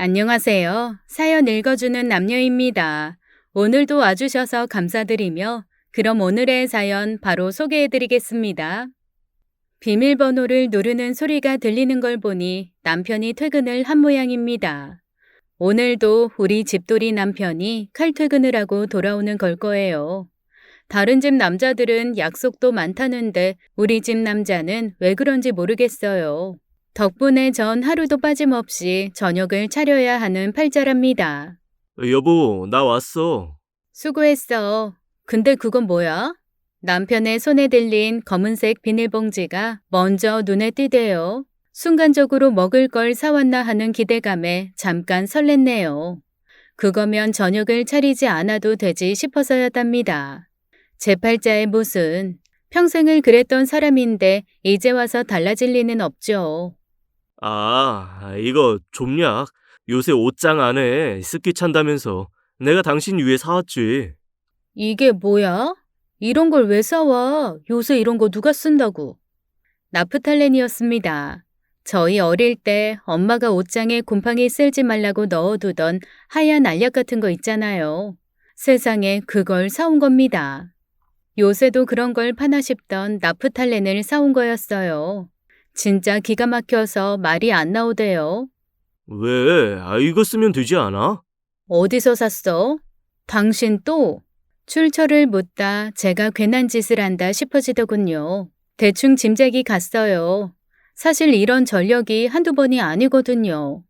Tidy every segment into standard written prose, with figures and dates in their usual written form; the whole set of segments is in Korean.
안녕하세요. 사연 읽어주는 남녀입니다. 오늘도 와주셔서 감사드리며, 그럼 오늘의 사연 바로 소개해드리겠습니다. 비밀번호를 누르는 소리가 들리는 걸 보니 남편이 퇴근을 한 모양입니다. 오늘도 우리 집돌이 남편이 칼퇴근을 하고 돌아오는 걸 거예요. 다른 집 남자들은 약속도 많다는데 우리 집 남자는 왜 그런지 모르겠어요. 덕분에 전 하루도 빠짐없이 저녁을 차려야 하는 팔자랍니다. 여보, 나 왔어. 수고했어. 근데 그건 뭐야? 남편의 손에 들린 검은색 비닐봉지가 먼저 눈에 띄대요. 순간적으로 먹을 걸 사왔나 하는 기대감에 잠깐 설렜네요. 그거면 저녁을 차리지 않아도 되지 싶어서였답니다. 제 팔자에 무슨, 평생을 그랬던 사람인데 이제 와서 달라질 리는 없죠. 이거 좀약. 요새 옷장 안에 습기 찬다면서 내가 당신 위해 사왔지. 이게 뭐야? 이런 걸 왜 사와? 요새 이런 거 누가 쓴다고? 나프탈렌이었습니다. 저희 어릴 때 엄마가 옷장에 곰팡이 쓸지 말라고 넣어두던 하얀 알약 같은 거 있잖아요. 세상에 그걸 사온 겁니다. 요새도 그런 걸 파나 싶던 나프탈렌을 사온 거였어요. 진짜 기가 막혀서 말이 안 나오대요. 왜? 이거 쓰면 되지 않아? 어디서 샀어? 당신 또? 출처를 묻다 제가 괜한 짓을 한다 싶어지더군요. 대충 짐작이 갔어요. 사실 이런 전력이 한두 번이 아니거든요.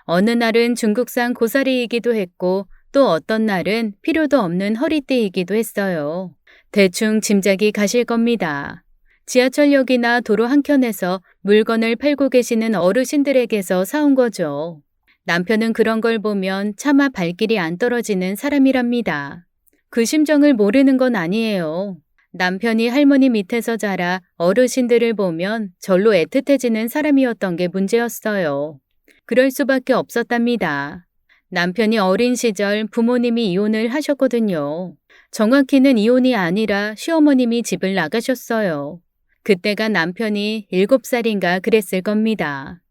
어느 날은 중국산 고사리이기도 했고 또 어떤 날은 필요도 없는 허리띠이기도 했어요. 대충 짐작이 가실 겁니다. 지하철역이나 도로 한켠에서 물건을 팔고 계시는 어르신들에게서 사온 거죠. 남편은 그런 걸 보면 차마 발길이 안 떨어지는 사람이랍니다. 그 심정을 모르는 건 아니에요. 남편이 할머니 밑에서 자라 어르신들을 보면 절로 애틋해지는 사람이었던 게 문제였어요. 그럴 수밖에 없었답니다. 남편이 어린 시절 부모님이 이혼을 하셨거든요. 정확히는 이혼이 아니라 시어머님이 집을 나가셨어요. 그때가 남편이 7살인가 그랬을 겁니다.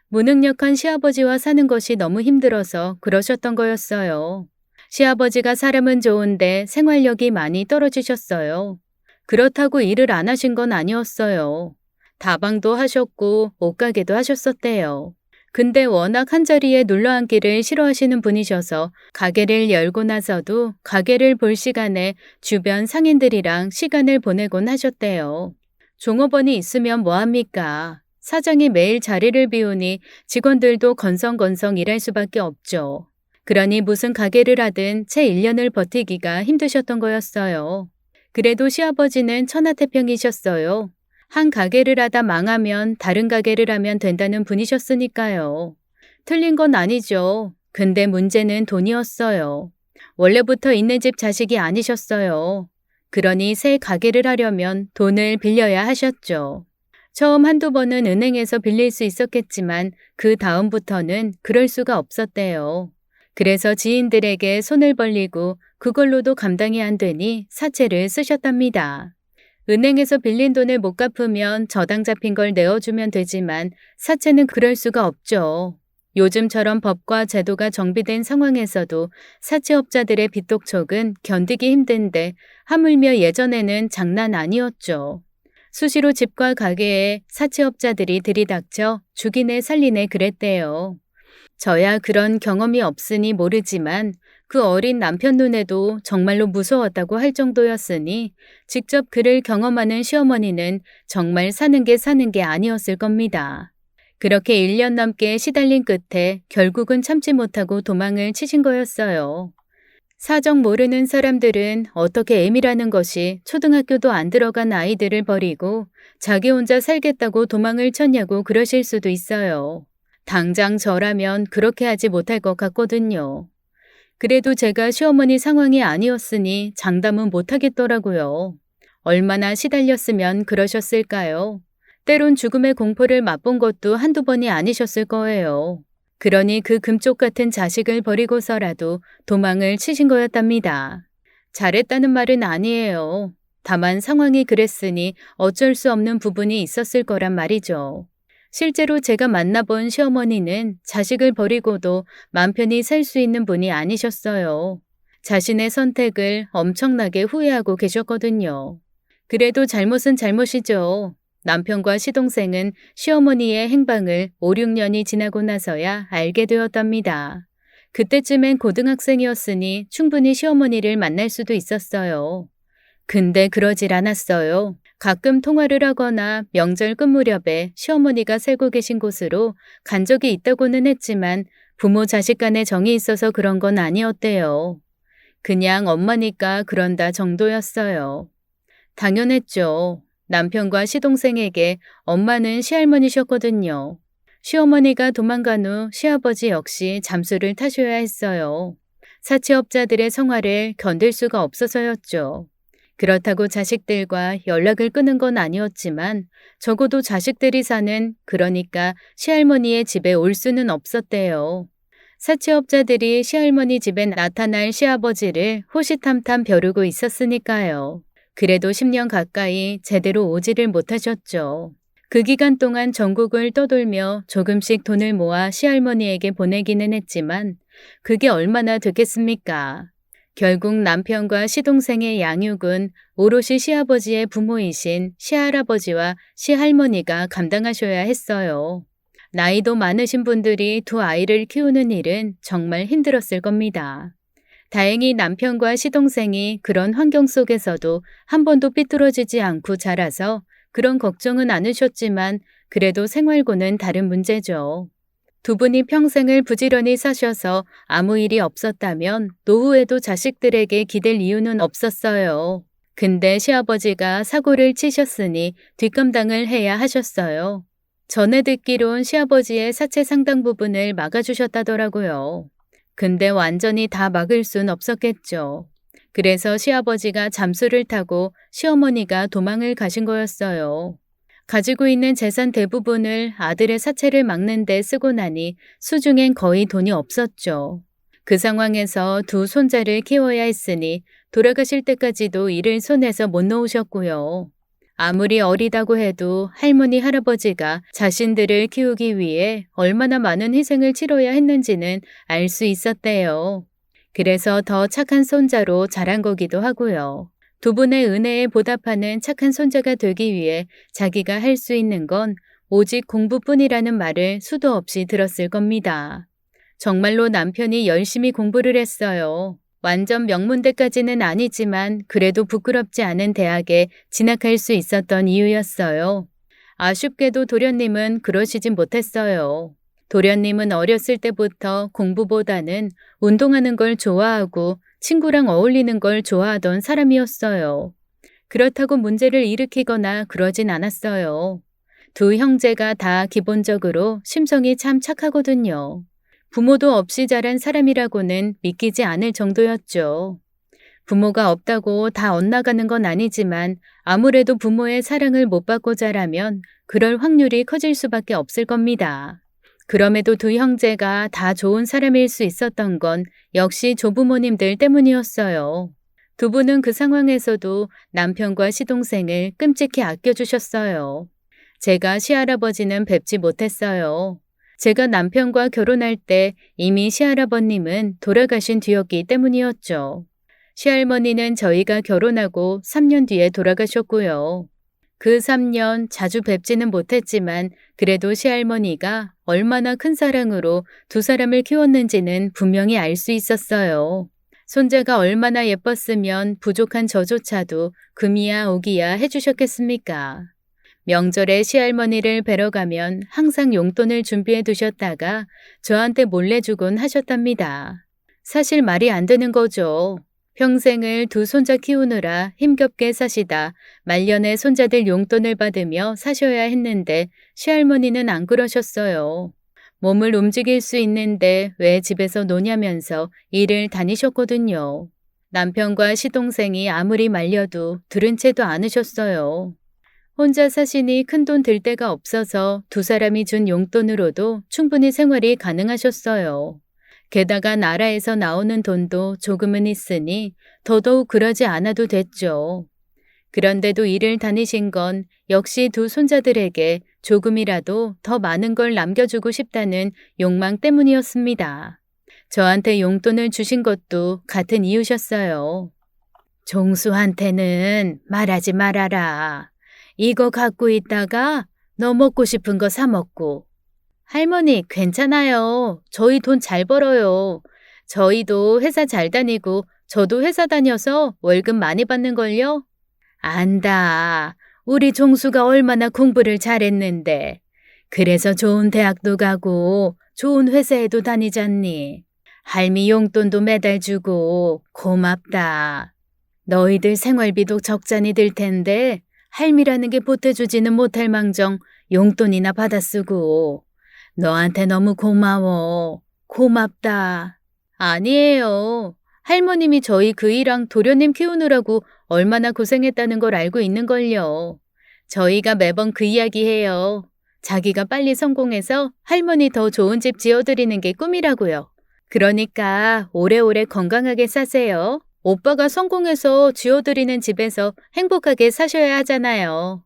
무능력한 시아버지와 사는 것이 너무 힘들어서 그러셨던 거였어요. 시아버지가 사람은 좋은데 생활력이 많이 떨어지셨어요. 그렇다고 일을 안 하신 건 아니었어요. 다방도 하셨고 옷가게도 하셨었대요. 근데 워낙 한자리에 눌러앉기를 싫어하시는 분이셔서 가게를 열고 나서도 가게를 볼 시간에 주변 상인들이랑 시간을 보내곤 하셨대요. 종업원이 있으면 뭐합니까? 사장이 매일 자리를 비우니 직원들도 건성건성 일할 수밖에 없죠. 그러니 무슨 가게를 하든 채 1년을 버티기가 힘드셨던 거였어요. 그래도 시아버지는 천하태평이셨어요. 한 가게를 하다 망하면 다른 가게를 하면 된다는 분이셨으니까요. 틀린 건 아니죠. 근데 문제는 돈이었어요. 원래부터 있는 집 자식이 아니셨어요. 그러니 새 가게를 하려면 돈을 빌려야 하셨죠. 처음 한두 번은 은행에서 빌릴 수 있었겠지만 그 다음부터는 그럴 수가 없었대요. 그래서 지인들에게 손을 벌리고 그걸로도 감당이 안 되니 사채를 쓰셨답니다. 은행에서 빌린 돈을 못 갚으면 저당 잡힌 걸 내어주면 되지만 사채는 그럴 수가 없죠. 요즘처럼 법과 제도가 정비된 상황에서도 사채업자들의 빚독촉은 견디기 힘든데 하물며 예전에는 장난 아니었죠. 수시로 집과 가게에 사채업자들이 들이닥쳐 죽이네 살리네 그랬대요. 저야 그런 경험이 없으니 모르지만 그 어린 남편 눈에도 정말로 무서웠다고 할 정도였으니 직접 그를 경험하는 시어머니는 정말 사는 게 아니었을 겁니다. 그렇게 1년 넘게 시달린 끝에 결국은 참지 못하고 도망을 치신 거였어요. 사정 모르는 사람들은 어떻게 애미라는 것이 초등학교도 안 들어간 아이들을 버리고 자기 혼자 살겠다고 도망을 쳤냐고 그러실 수도 있어요. 당장 저라면 그렇게 하지 못할 것 같거든요. 그래도 제가 시어머니 상황이 아니었으니 장담은 못하겠더라고요. 얼마나 시달렸으면 그러셨을까요? 때론 죽음의 공포를 맛본 것도 한두 번이 아니셨을 거예요. 그러니 그 금쪽 같은 자식을 버리고서라도 도망을 치신 거였답니다. 잘했다는 말은 아니에요. 다만 상황이 그랬으니 어쩔 수 없는 부분이 있었을 거란 말이죠. 실제로 제가 만나본 시어머니는 자식을 버리고도 맘 편히 살 수 있는 분이 아니셨어요. 자신의 선택을 엄청나게 후회하고 계셨거든요. 그래도 잘못은 잘못이죠. 남편과 시동생은 시어머니의 행방을 5, 6년이 지나고 나서야 알게 되었답니다. 그때쯤엔 고등학생이었으니 충분히 시어머니를 만날 수도 있었어요. 근데 그러질 않았어요. 가끔 통화를 하거나 명절 끝 무렵에 시어머니가 살고 계신 곳으로 간 적이 있다고는 했지만 부모 자식 간의 정이 있어서 그런 건 아니었대요. 그냥 엄마니까 그런다 정도였어요. 당연했죠. 남편과 시동생에게 엄마는 시할머니셨거든요. 시어머니가 도망간 후 시아버지 역시 잠수를 타셔야 했어요. 사채업자들의 생활을 견딜 수가 없어서였죠. 그렇다고 자식들과 연락을 끊은 건 아니었지만 적어도 자식들이 사는, 그러니까 시할머니의 집에 올 수는 없었대요. 사채업자들이 시할머니 집에 나타날 시아버지를 호시탐탐 벼르고 있었으니까요. 그래도 10년 가까이 제대로 오지를 못하셨죠. 그 기간 동안 전국을 떠돌며 조금씩 돈을 모아 시할머니에게 보내기는 했지만 그게 얼마나 됐겠습니까? 결국 남편과 시동생의 양육은 오롯이 시아버지의 부모이신 시할아버지와 시할머니가 감당하셔야 했어요. 나이도 많으신 분들이 두 아이를 키우는 일은 정말 힘들었을 겁니다. 다행히 남편과 시동생이 그런 환경 속에서도 한 번도 삐뚤어지지 않고 자라서 그런 걱정은 않으셨지만 그래도 생활고는 다른 문제죠. 두 분이 평생을 부지런히 사셔서 아무 일이 없었다면 노후에도 자식들에게 기댈 이유는 없었어요. 근데 시아버지가 사고를 치셨으니 뒷감당을 해야 하셨어요. 전에 듣기론 시아버지의 사채 상당 부분을 막아주셨다더라고요. 근데 완전히 다 막을 순 없었겠죠. 그래서 시아버지가 잠수를 타고 시어머니가 도망을 가신 거였어요. 가지고 있는 재산 대부분을 아들의 사채를 막는 데 쓰고 나니 수중엔 거의 돈이 없었죠. 그 상황에서 두 손자를 키워야 했으니 돌아가실 때까지도 일을 손에서 못 놓으셨고요. 아무리 어리다고 해도 할머니, 할아버지가 자신들을 키우기 위해 얼마나 많은 희생을 치러야 했는지는 알 수 있었대요. 그래서 더 착한 손자로 자란 거기도 하고요. 두 분의 은혜에 보답하는 착한 손자가 되기 위해 자기가 할 수 있는 건 오직 공부뿐이라는 말을 수도 없이 들었을 겁니다. 정말로 남편이 열심히 공부를 했어요. 완전 명문대까지는 아니지만 그래도 부끄럽지 않은 대학에 진학할 수 있었던 이유였어요. 아쉽게도 도련님은 그러시진 못했어요. 도련님은 어렸을 때부터 공부보다는 운동하는 걸 좋아하고 친구랑 어울리는 걸 좋아하던 사람이었어요. 그렇다고 문제를 일으키거나 그러진 않았어요. 두 형제가 다 기본적으로 심성이 참 착하거든요. 부모도 없이 자란 사람이라고는 믿기지 않을 정도였죠. 부모가 없다고 다 엇나가는 건 아니지만 아무래도 부모의 사랑을 못 받고 자라면 그럴 확률이 커질 수밖에 없을 겁니다. 그럼에도 두 형제가 다 좋은 사람일 수 있었던 건 역시 조부모님들 때문이었어요. 두 분은 그 상황에서도 남편과 시동생을 끔찍히 아껴주셨어요. 제가 시할아버지는 뵙지 못했어요. 제가 남편과 결혼할 때 이미 시할아버님은 돌아가신 뒤였기 때문이었죠. 시할머니는 저희가 결혼하고 3년 뒤에 돌아가셨고요. 그 3년 자주 뵙지는 못했지만 그래도 시할머니가 얼마나 큰 사랑으로 두 사람을 키웠는지는 분명히 알 수 있었어요. 손자가 얼마나 예뻤으면 부족한 저조차도 금이야 오기야 해주셨겠습니까? 명절에 시할머니를 뵈러 가면 항상 용돈을 준비해 두셨다가 저한테 몰래 주곤 하셨답니다. 사실 말이 안 되는 거죠. 평생을 두 손자 키우느라 힘겹게 사시다 말년에 손자들 용돈을 받으며 사셔야 했는데 시할머니는 안 그러셨어요. 몸을 움직일 수 있는데 왜 집에서 노냐면서 일을 다니셨거든요. 남편과 시동생이 아무리 말려도 들은 채도 않으셨어요. 혼자 사시니 큰돈 들 데가 없어서 두 사람이 준 용돈으로도 충분히 생활이 가능하셨어요. 게다가 나라에서 나오는 돈도 조금은 있으니 더더욱 그러지 않아도 됐죠. 그런데도 일을 다니신 건 역시 두 손자들에게 조금이라도 더 많은 걸 남겨주고 싶다는 욕망 때문이었습니다. 저한테 용돈을 주신 것도 같은 이유셨어요. 종수한테는 말하지 말아라. 이거 갖고 있다가 너 먹고 싶은 거 사 먹고. 할머니, 괜찮아요. 저희 돈 잘 벌어요. 저희도 회사 잘 다니고 저도 회사 다녀서 월급 많이 받는걸요? 안다. 우리 종수가 얼마나 공부를 잘했는데. 그래서 좋은 대학도 가고 좋은 회사에도 다니잖니. 할미 용돈도 매달 주고 고맙다. 너희들 생활비도 적잖이 들 텐데 할미라는 게 보태주지는 못할 망정 용돈이나 받아 쓰고. 너한테 너무 고마워. 고맙다. 아니에요. 할머님이 저희 그이랑 도련님 키우느라고 얼마나 고생했다는 걸 알고 있는걸요. 저희가 매번 그 이야기 해요. 자기가 빨리 성공해서 할머니 더 좋은 집 지어드리는 게 꿈이라고요. 그러니까 오래오래 건강하게 사세요. 오빠가 성공해서 지어드리는 집에서 행복하게 사셔야 하잖아요.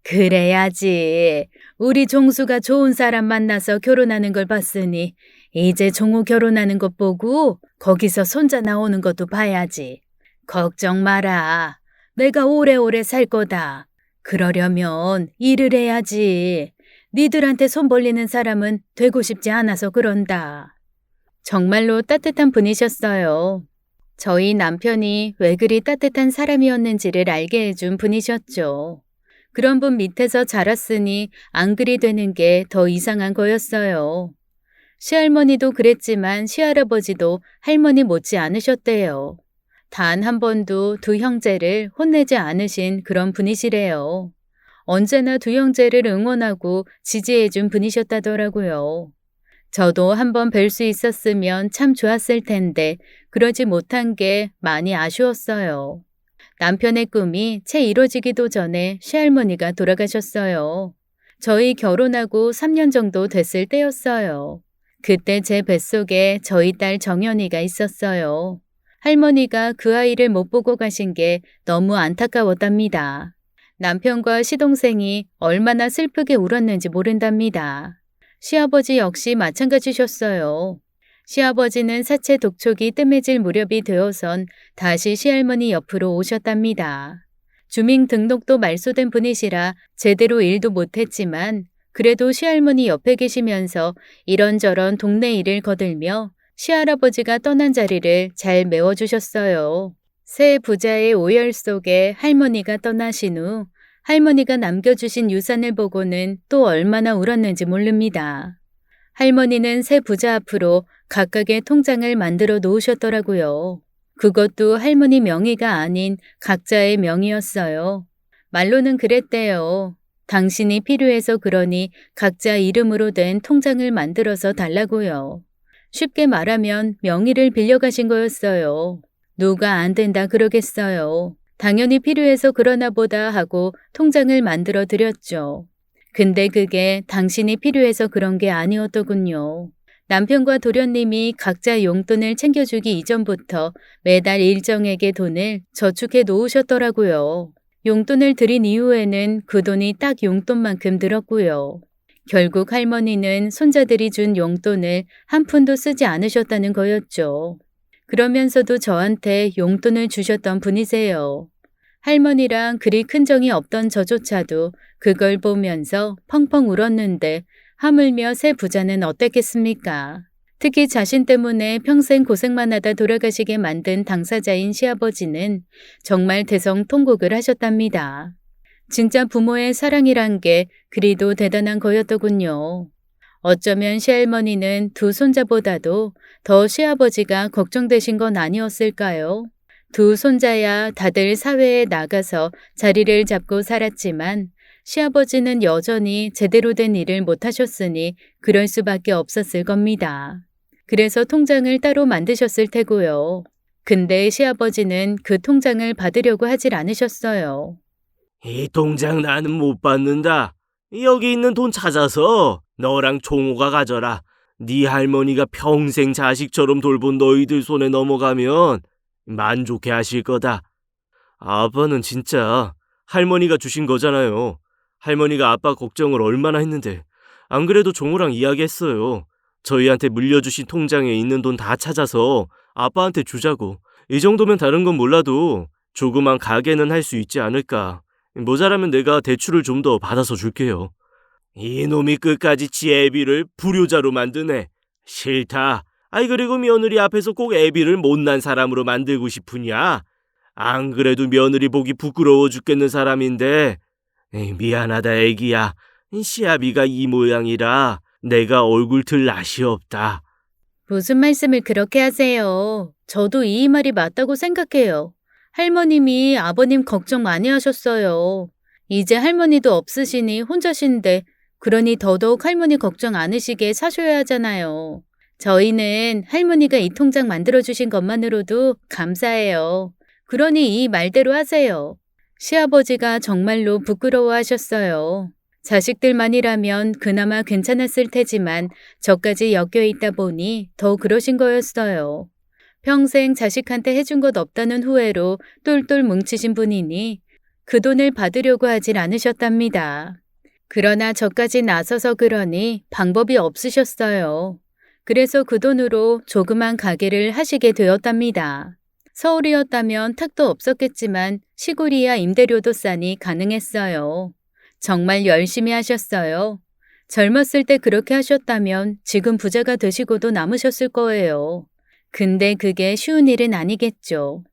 그래야지. 우리 종수가 좋은 사람 만나서 결혼하는 걸 봤으니 이제 종호 결혼하는 것 보고 거기서 손자 나오는 것도 봐야지. 걱정 마라. 내가 오래오래 살 거다. 그러려면 일을 해야지. 니들한테 손 벌리는 사람은 되고 싶지 않아서 그런다. 정말로 따뜻한 분이셨어요. 저희 남편이 왜 그리 따뜻한 사람이었는지를 알게 해준 분이셨죠. 그런 분 밑에서 자랐으니 안 그리 되는 게 더 이상한 거였어요. 시할머니도 그랬지만 시할아버지도 할머니 못지 않으셨대요. 단 한 번도 두 형제를 혼내지 않으신 그런 분이시래요. 언제나 두 형제를 응원하고 지지해준 분이셨다더라고요. 저도 한번 뵐 수 있었으면 참 좋았을 텐데 그러지 못한 게 많이 아쉬웠어요. 남편의 꿈이 채 이루어지기도 전에 시할머니가 돌아가셨어요. 저희 결혼하고 3년 정도 됐을 때였어요. 그때 제 뱃속에 저희 딸 정연이가 있었어요. 할머니가 그 아이를 못 보고 가신 게 너무 안타까웠답니다. 남편과 시동생이 얼마나 슬프게 울었는지 모른답니다. 시아버지 역시 마찬가지셨어요. 시아버지는 사체 독촉이 뜸해질 무렵이 되어선 다시 시할머니 옆으로 오셨답니다. 주민등록도 말소된 분이시라 제대로 일도 못했지만 그래도 시할머니 옆에 계시면서 이런저런 동네 일을 거들며 시할아버지가 떠난 자리를 잘 메워주셨어요. 새 부자의 오열 속에 할머니가 떠나신 후 할머니가 남겨주신 유산을 보고는 또 얼마나 울었는지 모릅니다. 할머니는 새 부자 앞으로 각각의 통장을 만들어 놓으셨더라고요. 그것도 할머니 명의가 아닌 각자의 명의였어요. 말로는 그랬대요. 당신이 필요해서 그러니 각자 이름으로 된 통장을 만들어서 달라고요. 쉽게 말하면 명의를 빌려가신 거였어요. 누가 안 된다 그러겠어요. 당연히 필요해서 그러나 보다 하고 통장을 만들어 드렸죠. 근데 그게 당신이 필요해서 그런 게 아니었더군요. 남편과 도련님이 각자 용돈을 챙겨주기 이전부터 매달 일정액의 돈을 저축해 놓으셨더라고요. 용돈을 드린 이후에는 그 돈이 딱 용돈만큼 들었고요. 결국 할머니는 손자들이 준 용돈을 한 푼도 쓰지 않으셨다는 거였죠. 그러면서도 저한테 용돈을 주셨던 분이세요. 할머니랑 그리 큰 정이 없던 저조차도 그걸 보면서 펑펑 울었는데 하물며 새 부자는 어땠겠습니까? 특히 자신 때문에 평생 고생만 하다 돌아가시게 만든 당사자인 시아버지는 정말 대성통곡을 하셨답니다. 진짜 부모의 사랑이란 게 그리도 대단한 거였더군요. 어쩌면 시할머니는 두 손자보다도 더 시아버지가 걱정되신 건 아니었을까요? 두 손자야 다들 사회에 나가서 자리를 잡고 살았지만 시아버지는 여전히 제대로 된 일을 못하셨으니 그럴 수밖에 없었을 겁니다. 그래서 통장을 따로 만드셨을 테고요. 근데 시아버지는 그 통장을 받으려고 하질 않으셨어요. 이 통장 나는 못 받는다. 여기 있는 돈 찾아서 너랑 종호가 가져라. 네 할머니가 평생 자식처럼 돌본 너희들 손에 넘어가면 만족해 하실 거다. 아빠는 진짜 할머니가 주신 거잖아요. 할머니가 아빠 걱정을 얼마나 했는데. 안 그래도 종호랑 이야기했어요. 저희한테 물려주신 통장에 있는 돈 다 찾아서 아빠한테 주자고. 이 정도면 다른 건 몰라도 조그만 가게는 할 수 있지 않을까. 모자라면 내가 대출을 좀 더 받아서 줄게요. 이놈이 끝까지 지 애비를 불효자로 만드네. 싫다. 아이 그리고 며느리 앞에서 꼭 애비를 못난 사람으로 만들고 싶으냐? 안 그래도 며느리 보기 부끄러워 죽겠는 사람인데. 에이, 미안하다 애기야. 시아비가 이 모양이라 내가 얼굴 들 낯이 없다. 무슨 말씀을 그렇게 하세요? 저도 이 말이 맞다고 생각해요. 할머님이 아버님 걱정 많이 하셨어요. 이제 할머니도 없으시니 혼자신데 그러니 더더욱 할머니 걱정 안 하시게 사셔야 하잖아요. 저희는 할머니가 이 통장 만들어주신 것만으로도 감사해요. 그러니 이 말대로 하세요. 시아버지가 정말로 부끄러워하셨어요. 자식들만이라면 그나마 괜찮았을 테지만 저까지 엮여 있다 보니 더 그러신 거였어요. 평생 자식한테 해준 것 없다는 후회로 똘똘 뭉치신 분이니 그 돈을 받으려고 하질 않으셨답니다. 그러나 저까지 나서서 그러니 방법이 없으셨어요. 그래서 그 돈으로 조그만 가게를 하시게 되었답니다. 서울이었다면 탁도 없었겠지만 시골이야 임대료도 싸니 가능했어요. 정말 열심히 하셨어요. 젊었을 때 그렇게 하셨다면 지금 부자가 되시고도 남으셨을 거예요. 근데 그게 쉬운 일은 아니겠죠.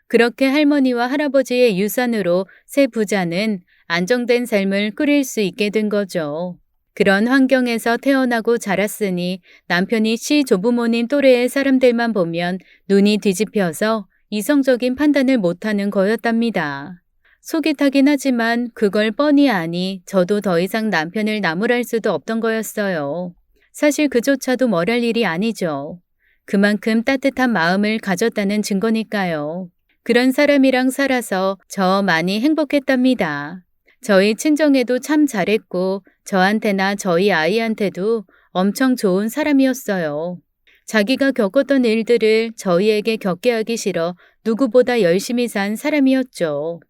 그렇게 할머니와 할아버지의 유산으로 새 부자는 안정된 삶을 꾸릴 수 있게 된 거죠. 그런 환경에서 태어나고 자랐으니 남편이 시조부모님 또래의 사람들만 보면 눈이 뒤집혀서 이성적인 판단을 못하는 거였답니다. 속이 타긴 하지만 그걸 뻔히 아니 저도 더 이상 남편을 나무랄 수도 없던 거였어요. 사실 그조차도 뭘 할 일이 아니죠. 그만큼 따뜻한 마음을 가졌다는 증거니까요. 그런 사람이랑 살아서 저 많이 행복했답니다. 저희 친정에도 참 잘했고 저한테나 저희 아이한테도 엄청 좋은 사람이었어요. 자기가 겪었던 일들을 저희에게 겪게 하기 싫어 누구보다 열심히 산 사람이었죠.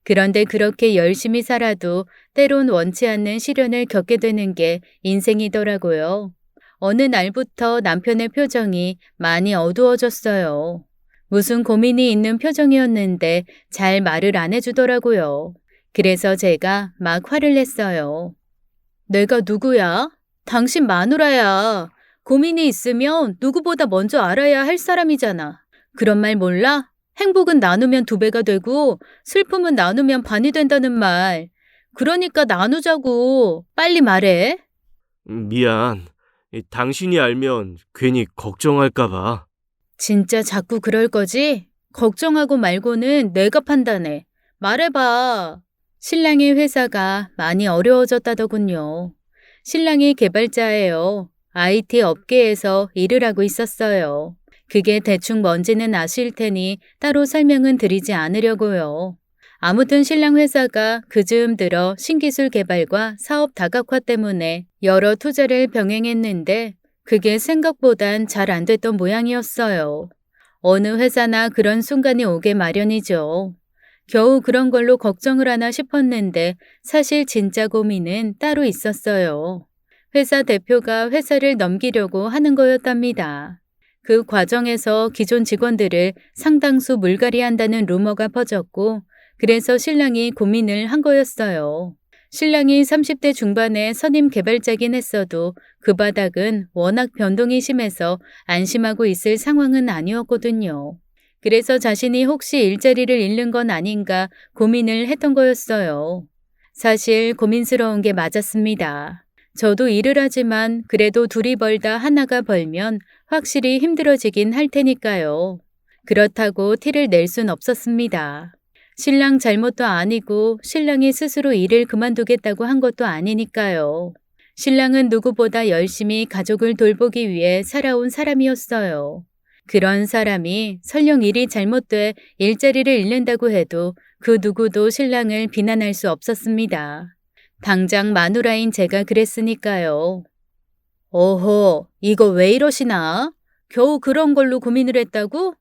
그런데 그렇게 열심히 살아도 때론 원치 않는 시련을 겪게 되는 게 인생이더라고요. 어느 날부터 남편의 표정이 많이 어두워졌어요. 무슨 고민이 있는 표정이었는데 잘 말을 안 해주더라고요. 그래서 제가 막 화를 냈어요. 내가 누구야? 당신 마누라야. 고민이 있으면 누구보다 먼저 알아야 할 사람이잖아. 그런 말 몰라? 행복은 나누면 2배가 되고 슬픔은 나누면 반이 된다는 말. 그러니까 나누자고. 빨리 말해. 미안. 당신이 알면 괜히 걱정할까 봐. 진짜 자꾸 그럴 거지? 걱정하고 말고는 내가 판단해. 말해봐. 신랑의 회사가 많이 어려워졌다더군요. 신랑이 개발자예요. IT 업계에서 일을 하고 있었어요. 그게 대충 뭔지는 아실 테니 따로 설명은 드리지 않으려고요. 아무튼 신랑 회사가 그즈음 들어 신기술 개발과 사업 다각화 때문에 여러 투자를 병행했는데 그게 생각보단 잘 안 됐던 모양이었어요. 어느 회사나 그런 순간이 오게 마련이죠. 겨우 그런 걸로 걱정을 하나 싶었는데 사실 진짜 고민은 따로 있었어요. 회사 대표가 회사를 넘기려고 하는 거였답니다. 그 과정에서 기존 직원들을 상당수 물갈이한다는 루머가 퍼졌고 그래서 신랑이 고민을 한 거였어요. 신랑이 30대 중반의 선임 개발자긴 했어도 그 바닥은 워낙 변동이 심해서 안심하고 있을 상황은 아니었거든요. 그래서 자신이 혹시 일자리를 잃는 건 아닌가 고민을 했던 거였어요. 사실 고민스러운 게 맞았습니다. 저도 일을 하지만 그래도 둘이 벌다 하나가 벌면 확실히 힘들어지긴 할 테니까요. 그렇다고 티를 낼 순 없었습니다. 신랑 잘못도 아니고 신랑이 스스로 일을 그만두겠다고 한 것도 아니니까요. 신랑은 누구보다 열심히 가족을 돌보기 위해 살아온 사람이었어요. 그런 사람이 설령 일이 잘못돼 일자리를 잃는다고 해도 그 누구도 신랑을 비난할 수 없었습니다. 당장 마누라인 제가 그랬으니까요. 어허, 이거 왜 이러시나? 겨우 그런 걸로 고민을 했다고?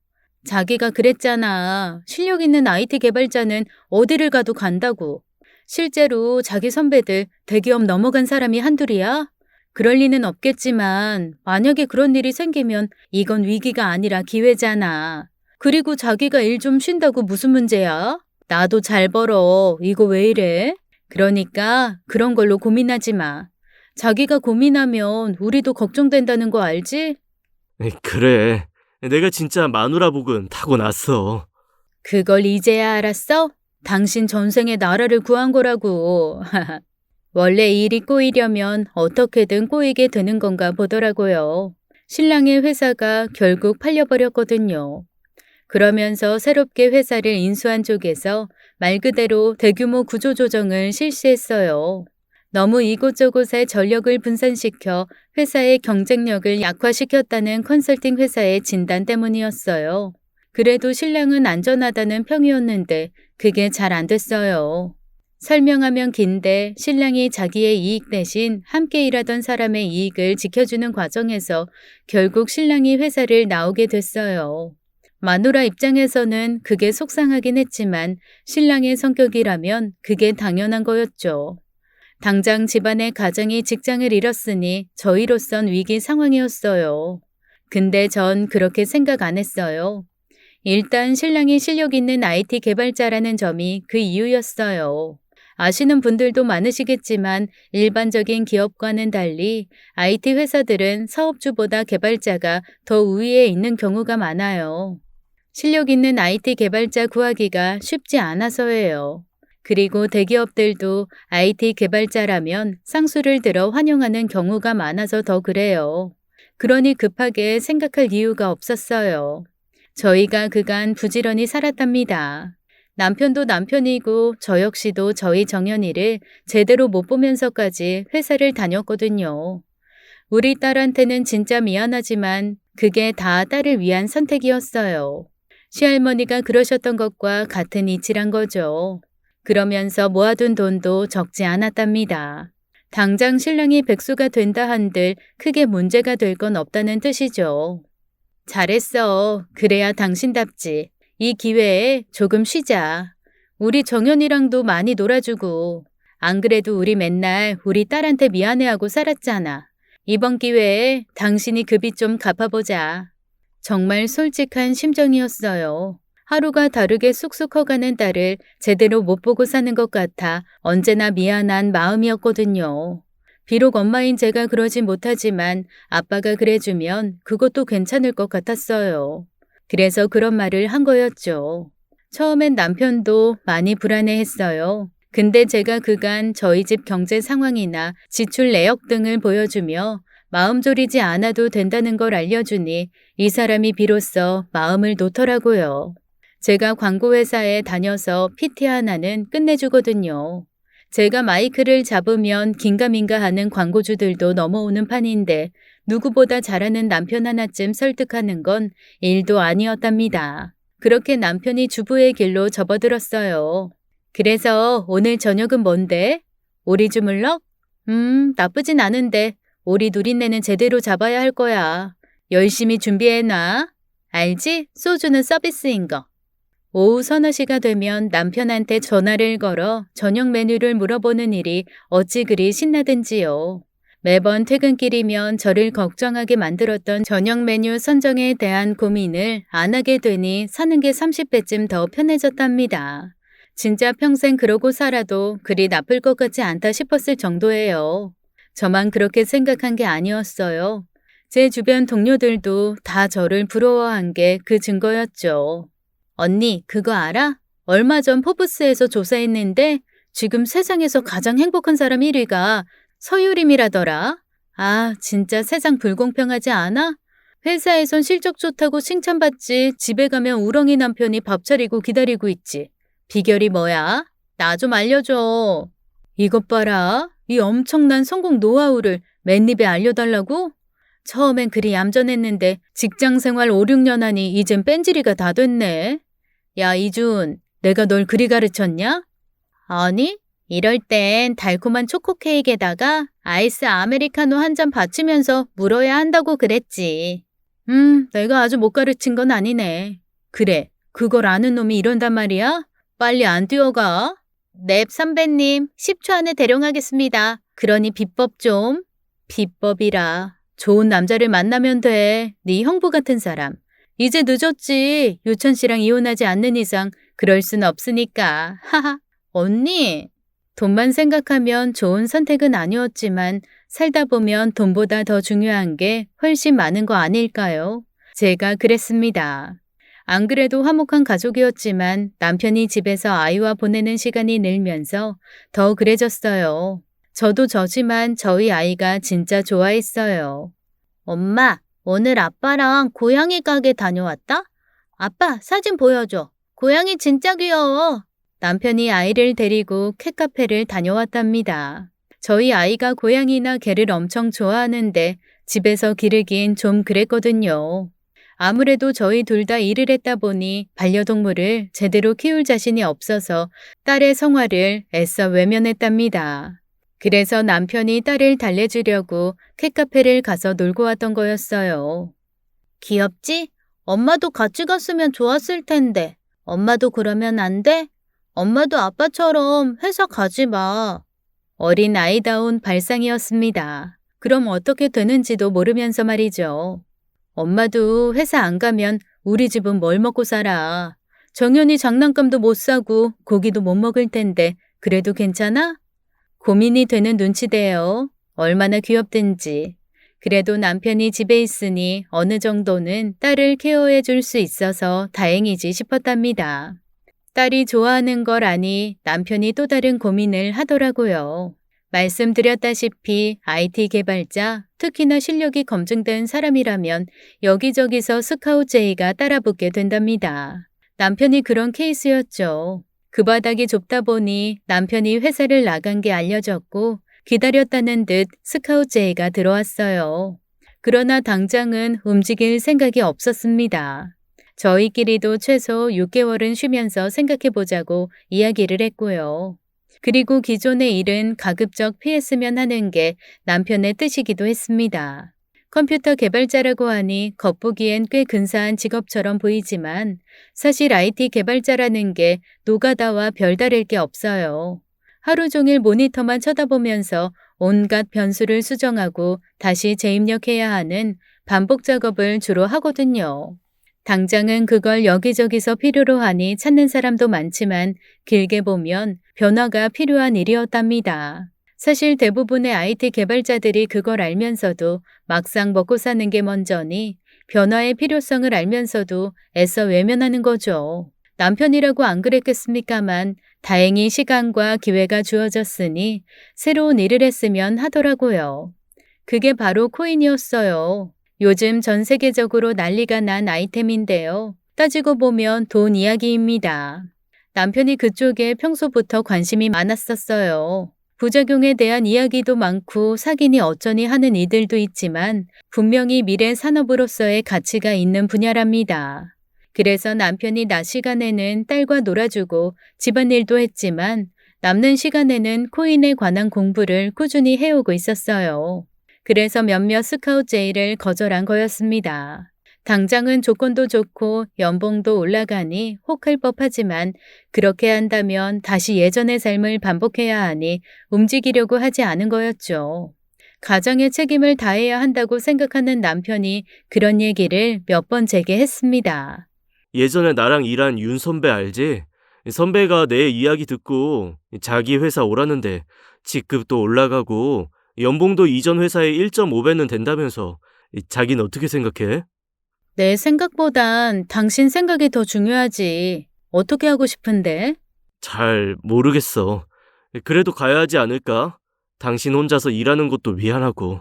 자기가 그랬잖아. 실력 있는 IT 개발자는 어디를 가도 간다고. 실제로 자기 선배들 대기업 넘어간 사람이 한둘이야? 그럴 리는 없겠지만 만약에 그런 일이 생기면 이건 위기가 아니라 기회잖아. 그리고 자기가 일 좀 쉰다고 무슨 문제야? 나도 잘 벌어. 이거 왜 이래? 그러니까 그런 걸로 고민하지 마. 자기가 고민하면 우리도 걱정된다는 거 알지? 그래. 내가 진짜 마누라복은 타고났어. 그걸 이제야 알았어? 당신 전생에 나라를 구한 거라고. 원래 일이 꼬이려면 어떻게든 꼬이게 되는 건가 보더라고요. 신랑의 회사가 결국 팔려버렸거든요. 그러면서 새롭게 회사를 인수한 쪽에서 말 그대로 대규모 구조조정을 실시했어요. 너무 이곳저곳에 전력을 분산시켜 회사의 경쟁력을 약화시켰다는 컨설팅 회사의 진단 때문이었어요. 그래도 신랑은 안전하다는 평이었는데 그게 잘 안 됐어요. 설명하면 긴데 신랑이 자기의 이익 대신 함께 일하던 사람의 이익을 지켜주는 과정에서 결국 신랑이 회사를 나오게 됐어요. 마누라 입장에서는 그게 속상하긴 했지만 신랑의 성격이라면 그게 당연한 거였죠. 당장 집안의 가정이 직장을 잃었으니 저희로선 위기 상황이었어요. 근데 전 그렇게 생각 안 했어요. 일단 신랑이 실력 있는 IT 개발자라는 점이 그 이유였어요. 아시는 분들도 많으시겠지만 일반적인 기업과는 달리 IT 회사들은 사업주보다 개발자가 더 우위에 있는 경우가 많아요. 실력 있는 IT 개발자 구하기가 쉽지 않아서예요. 그리고 대기업들도 IT 개발자라면 쌍수를 들어 환영하는 경우가 많아서 더 그래요. 그러니 급하게 생각할 이유가 없었어요. 저희가 그간 부지런히 살았답니다. 남편도 남편이고 저 역시도 저희 정연이를 제대로 못 보면서까지 회사를 다녔거든요. 우리 딸한테는 진짜 미안하지만 그게 다 딸을 위한 선택이었어요. 시할머니가 그러셨던 것과 같은 이치란 거죠. 그러면서 모아둔 돈도 적지 않았답니다. 당장 신랑이 백수가 된다 한들 크게 문제가 될 건 없다는 뜻이죠. 잘했어. 그래야 당신답지. 이 기회에 조금 쉬자. 우리 정연이랑도 많이 놀아주고. 안 그래도 우리 맨날 우리 딸한테 미안해하고 살았잖아. 이번 기회에 당신이 급이 좀 갚아보자. 정말 솔직한 심정이었어요. 하루가 다르게 쑥쑥 커가는 딸을 제대로 못 보고 사는 것 같아 언제나 미안한 마음이었거든요. 비록 엄마인 제가 그러지 못하지만 아빠가 그래주면 그것도 괜찮을 것 같았어요. 그래서 그런 말을 한 거였죠. 처음엔 남편도 많이 불안해했어요. 근데 제가 그간 저희 집 경제 상황이나 지출 내역 등을 보여주며 마음 졸이지 않아도 된다는 걸 알려주니 이 사람이 비로소 마음을 놓더라고요. 제가 광고회사에 다녀서 PT 하나는 끝내주거든요. 제가 마이크를 잡으면 긴가민가 하는 광고주들도 넘어오는 판인데 누구보다 잘하는 남편 하나쯤 설득하는 건 일도 아니었답니다. 그렇게 남편이 주부의 길로 접어들었어요. 그래서 오늘 저녁은 뭔데? 오리 주물럭? 나쁘진 않은데 오리 누린내는 제대로 잡아야 할 거야. 열심히 준비해놔. 알지? 소주는 서비스인 거. 오후 서너 시가 되면 남편한테 전화를 걸어 저녁 메뉴를 물어보는 일이 어찌 그리 신나든지요. 매번 퇴근길이면 저를 걱정하게 만들었던 저녁 메뉴 선정에 대한 고민을 안 하게 되니 사는 게 30배쯤 더 편해졌답니다. 진짜 평생 그러고 살아도 그리 나쁠 것 같지 않다 싶었을 정도예요. 저만 그렇게 생각한 게 아니었어요. 제 주변 동료들도 다 저를 부러워한 게 그 증거였죠. 언니, 그거 알아? 얼마 전 포브스에서 조사했는데 지금 세상에서 가장 행복한 사람 1위가 서유림이라더라. 아, 진짜 세상 불공평하지 않아? 회사에선 실적 좋다고 칭찬받지 집에 가면 우렁이 남편이 밥 차리고 기다리고 있지. 비결이 뭐야? 나 좀 알려줘. 이것 봐라. 이 엄청난 성공 노하우를 맨입에 알려달라고? 처음엔 그리 얌전했는데 직장생활 5, 6년 하니 이젠 뺀질이가 다 됐네. 야, 이준, 내가 널 그리 가르쳤냐? 아니, 이럴 땐 달콤한 초코 케이크에다가 아이스 아메리카노 한 잔 받치면서 물어야 한다고 그랬지. 내가 아주 못 가르친 건 아니네. 그래, 그걸 아는 놈이 이런단 말이야? 빨리 안 뛰어가. 넵, 선배님. 10초 안에 대령하겠습니다. 그러니 비법 좀. 비법이라. 좋은 남자를 만나면 돼. 네 형부 같은 사람. 이제 늦었지. 유천 씨랑 이혼하지 않는 이상 그럴 순 없으니까. 하하. 언니. 돈만 생각하면 좋은 선택은 아니었지만 살다 보면 돈보다 더 중요한 게 훨씬 많은 거 아닐까요? 제가 그랬습니다. 안 그래도 화목한 가족이었지만 남편이 집에서 아이와 보내는 시간이 늘면서 더 그래졌어요. 저도 저지만 저희 아이가 진짜 좋아했어요. 엄마, 오늘 아빠랑 고양이 가게 다녀왔다? 아빠, 사진 보여줘. 고양이 진짜 귀여워. 남편이 아이를 데리고 캣카페를 다녀왔답니다. 저희 아이가 고양이나 개를 엄청 좋아하는데 집에서 기르긴 좀 그랬거든요. 아무래도 저희 둘 다 일을 했다 보니 반려동물을 제대로 키울 자신이 없어서 딸의 성화를 애써 외면했답니다. 그래서 남편이 딸을 달래주려고 캣카페를 가서 놀고 왔던 거였어요. 귀엽지? 엄마도 같이 갔으면 좋았을 텐데. 엄마도 그러면 안 돼? 엄마도 아빠처럼 회사 가지 마. 어린 아이다운 발상이었습니다. 그럼 어떻게 되는지도 모르면서 말이죠. 엄마도 회사 안 가면 우리 집은 뭘 먹고 살아. 정연이 장난감도 못 사고 고기도 못 먹을 텐데 그래도 괜찮아? 고민이 되는 눈치대요. 얼마나 귀엽든지. 그래도 남편이 집에 있으니 어느 정도는 딸을 케어해 줄 수 있어서 다행이지 싶었답니다. 딸이 좋아하는 걸 아니 남편이 또 다른 고민을 하더라고요. 말씀드렸다시피 IT 개발자, 특히나 실력이 검증된 사람이라면 여기저기서 스카우트 제의가 따라붙게 된답니다. 남편이 그런 케이스였죠. 그 바닥이 좁다 보니 남편이 회사를 나간 게 알려졌고 기다렸다는 듯 스카우트 제의가 들어왔어요. 그러나 당장은 움직일 생각이 없었습니다. 저희끼리도 최소 6개월은 쉬면서 생각해보자고 이야기를 했고요. 그리고 기존의 일은 가급적 피했으면 하는 게 남편의 뜻이기도 했습니다. 컴퓨터 개발자라고 하니 겉보기엔 꽤 근사한 직업처럼 보이지만 사실 IT 개발자라는 게 노가다와 별다를 게 없어요. 하루 종일 모니터만 쳐다보면서 온갖 변수를 수정하고 다시 재입력해야 하는 반복 작업을 주로 하거든요. 당장은 그걸 여기저기서 필요로 하니 찾는 사람도 많지만 길게 보면 변화가 필요한 일이었답니다. 사실 대부분의 IT 개발자들이 그걸 알면서도 막상 먹고 사는 게 먼저니 변화의 필요성을 알면서도 애써 외면하는 거죠. 남편이라고 안 그랬겠습니까만 다행히 시간과 기회가 주어졌으니 새로운 일을 했으면 하더라고요. 그게 바로 코인이었어요. 요즘 전 세계적으로 난리가 난 아이템인데요. 따지고 보면 돈 이야기입니다. 남편이 그쪽에 평소부터 관심이 많았었어요. 부작용에 대한 이야기도 많고 사기니 어쩌니 하는 이들도 있지만 분명히 미래 산업으로서의 가치가 있는 분야랍니다. 그래서 남편이 낮 시간에는 딸과 놀아주고 집안일도 했지만 남는 시간에는 코인에 관한 공부를 꾸준히 해오고 있었어요. 그래서 몇몇 스카우트 제의를 거절한 거였습니다. 당장은 조건도 좋고 연봉도 올라가니 혹할 법하지만 그렇게 한다면 다시 예전의 삶을 반복해야 하니 움직이려고 하지 않은 거였죠. 가정의 책임을 다해야 한다고 생각하는 남편이 그런 얘기를 몇 번 제게 했습니다. 예전에 나랑 일한 윤 선배 알지? 선배가 내 이야기 듣고 자기 회사 오라는데 직급도 올라가고 연봉도 이전 회사의 1.5배는 된다면서. 자긴 어떻게 생각해? 내 생각보단 당신 생각이 더 중요하지. 어떻게 하고 싶은데? 잘 모르겠어. 그래도 가야 하지 않을까? 당신 혼자서 일하는 것도 미안하고.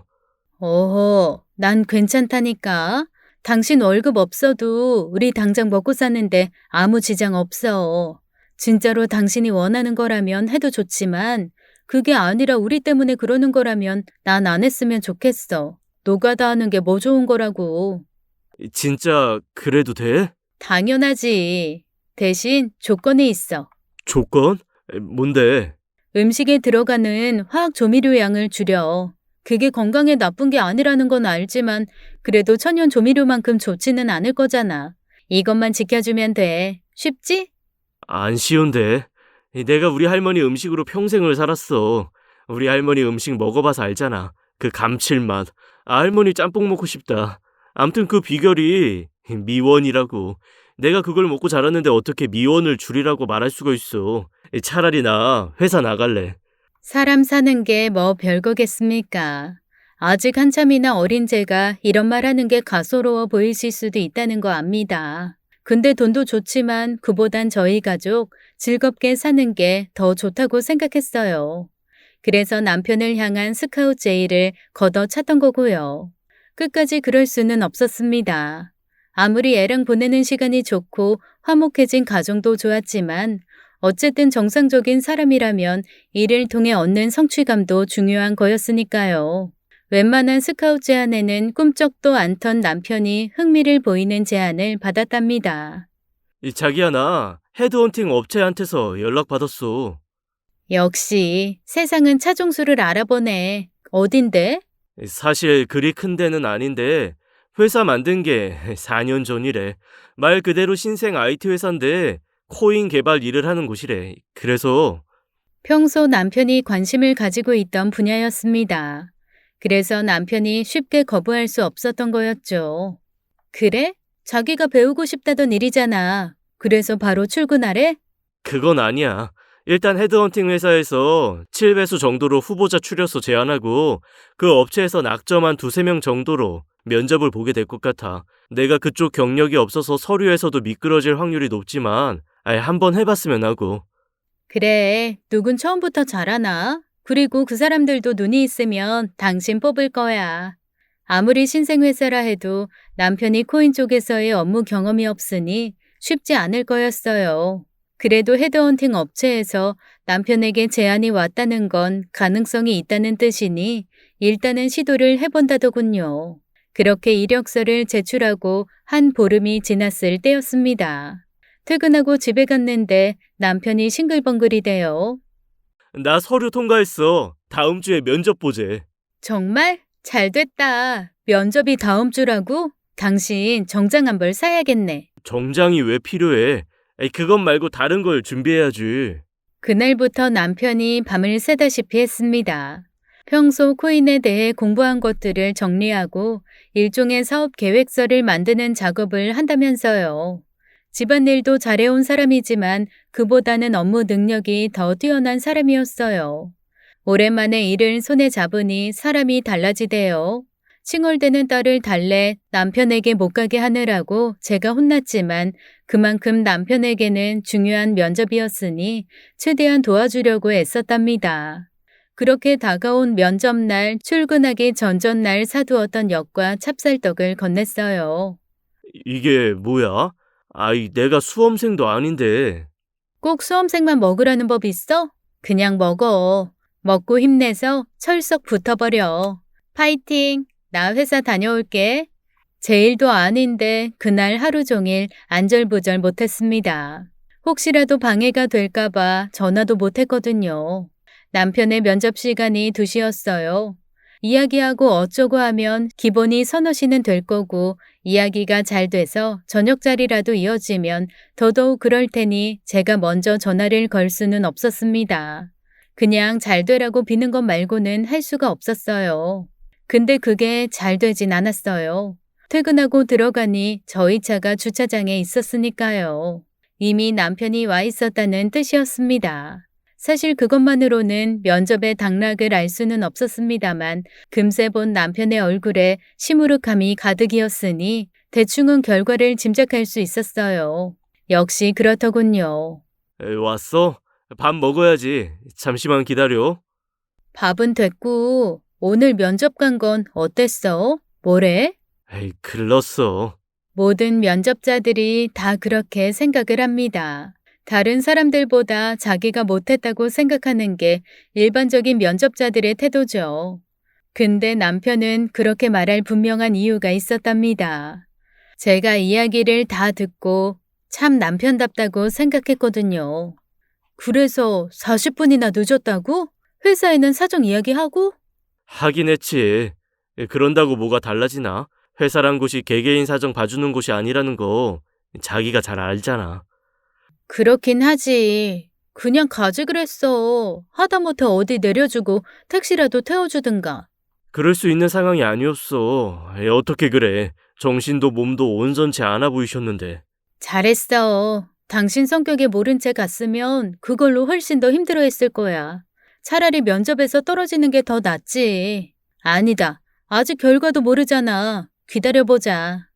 어허, 난 괜찮다니까. 당신 월급 없어도 우리 당장 먹고 사는데 아무 지장 없어. 진짜로 당신이 원하는 거라면 해도 좋지만 그게 아니라 우리 때문에 그러는 거라면 난 안 했으면 좋겠어. 노가다 하는 게 뭐 좋은 거라고. 진짜 그래도 돼? 당연하지. 대신 조건이 있어. 조건? 뭔데? 음식에 들어가는 화학 조미료 양을 줄여. 그게 건강에 나쁜 게 아니라는 건 알지만 그래도 천연 조미료만큼 좋지는 않을 거잖아. 이것만 지켜주면 돼. 쉽지? 안 쉬운데. 내가 우리 할머니 음식으로 평생을 살았어. 우리 할머니 음식 먹어봐서 알잖아. 그 감칠맛. 할머니 짬뽕 먹고 싶다. 암튼 그 비결이 미원이라고. 내가 그걸 먹고 자랐는데 어떻게 미원을 줄이라고 말할 수가 있어. 차라리 나 회사 나갈래. 사람 사는 게 뭐 별거겠습니까? 아직 한참이나 어린 제가 이런 말 하는 게 가소로워 보이실 수도 있다는 거 압니다. 근데 돈도 좋지만 그보단 저희 가족 즐겁게 사는 게 더 좋다고 생각했어요. 그래서 남편을 향한 스카웃 제의를 걷어찼던 거고요. 끝까지 그럴 수는 없었습니다. 아무리 애랑 보내는 시간이 좋고 화목해진 가정도 좋았지만 어쨌든 정상적인 사람이라면 이를 통해 얻는 성취감도 중요한 거였으니까요. 웬만한 스카웃 제안에는 꿈쩍도 않던 남편이 흥미를 보이는 제안을 받았답니다. 자기야, 나 헤드헌팅 업체한테서 연락받았어. 역시 세상은 차종수를 알아보네. 어딘데? 사실 그리 큰 데는 아닌데 회사 만든 게 4년 전이래. 말 그대로 신생 IT 회사인데 코인 개발 일을 하는 곳이래. 그래서 평소 남편이 관심을 가지고 있던 분야였습니다. 그래서 남편이 쉽게 거부할 수 없었던 거였죠. 그래? 자기가 배우고 싶다던 일이잖아. 그래서 바로 출근하래? 그건 아니야. 일단 헤드헌팅 회사에서 7배수 정도로 후보자 추려서 제안하고 그 업체에서 낙점한 두세 명 정도로 면접을 보게 될 것 같아. 내가 그쪽 경력이 없어서 서류에서도 미끄러질 확률이 높지만 한번 해봤으면 하고. 그래, 누군 처음부터 잘하나? 그리고 그 사람들도 눈이 있으면 당신 뽑을 거야. 아무리 신생회사라 해도 남편이 코인 쪽에서의 업무 경험이 없으니 쉽지 않을 거였어요. 그래도 헤드헌팅 업체에서 남편에게 제안이 왔다는 건 가능성이 있다는 뜻이니 일단은 시도를 해본다더군요. 그렇게 이력서를 제출하고 한 보름이 지났을 때였습니다. 퇴근하고 집에 갔는데 남편이 싱글벙글이대요. 나 서류 통과했어. 다음 주에 면접 보재. 정말? 잘 됐다. 면접이 다음 주라고? 당신 정장 한 벌 사야겠네. 정장이 왜 필요해? 그것 말고 다른 걸 준비해야지. 그날부터 남편이 밤을 새다시피 했습니다. 평소 코인에 대해 공부한 것들을 정리하고 일종의 사업 계획서를 만드는 작업을 한다면서요. 집안일도 잘해온 사람이지만 그보다는 업무 능력이 더 뛰어난 사람이었어요. 오랜만에 일을 손에 잡으니 사람이 달라지대요. 칭얼대는 딸을 달래 남편에게 못 가게 하느라고 제가 혼났지만 그만큼 남편에게는 중요한 면접이었으니 최대한 도와주려고 애썼답니다. 그렇게 다가온 면접날 출근하기 전전날 사두었던 엿과 찹쌀떡을 건넸어요. 이게 뭐야? 내가 수험생도 아닌데. 꼭 수험생만 먹으라는 법 있어? 그냥 먹어. 먹고 힘내서 철썩 붙어버려. 파이팅! 나 회사 다녀올게. 제 일도 아닌데 그날 하루 종일 안절부절 못했습니다. 혹시라도 방해가 될까봐 전화도 못했거든요. 남편의 면접 시간이 2시였어요. 이야기하고 어쩌고 하면 기본이 서너 시는 될 거고 이야기가 잘 돼서 저녁 자리라도 이어지면 더더욱 그럴 테니 제가 먼저 전화를 걸 수는 없었습니다. 그냥 잘 되라고 비는 것 말고는 할 수가 없었어요. 근데 그게 잘 되진 않았어요. 퇴근하고 들어가니 저희 차가 주차장에 있었으니까요. 이미 남편이 와 있었다는 뜻이었습니다. 사실 그것만으로는 면접의 당락을 알 수는 없었습니다만 금세 본 남편의 얼굴에 시무룩함이 가득이었으니 대충은 결과를 짐작할 수 있었어요. 역시 그렇더군요. 왔어? 밥 먹어야지. 잠시만 기다려. 밥은 됐고 오늘 면접 간 건 어땠어? 뭐래? 글렀어. 모든 면접자들이 다 그렇게 생각을 합니다. 다른 사람들보다 자기가 못했다고 생각하는 게 일반적인 면접자들의 태도죠. 근데 남편은 그렇게 말할 분명한 이유가 있었답니다. 제가 이야기를 다 듣고 참 남편답다고 생각했거든요. 그래서 40분이나 늦었다고? 회사에는 사정 이야기하고? 하긴 했지. 그런다고 뭐가 달라지나? 회사란 곳이 개개인 사정 봐주는 곳이 아니라는 거 자기가 잘 알잖아. 그렇긴 하지. 그냥 가지 그랬어. 하다못해 어디 내려주고 택시라도 태워주든가. 그럴 수 있는 상황이 아니었어. 어떻게 그래. 정신도 몸도 온전치 않아 보이셨는데. 잘했어. 당신 성격에 모른 채 갔으면 그걸로 훨씬 더 힘들어했을 거야. 차라리 면접에서 떨어지는 게 더 낫지. 아니다. 아직 결과도 모르잖아. 기다려보자.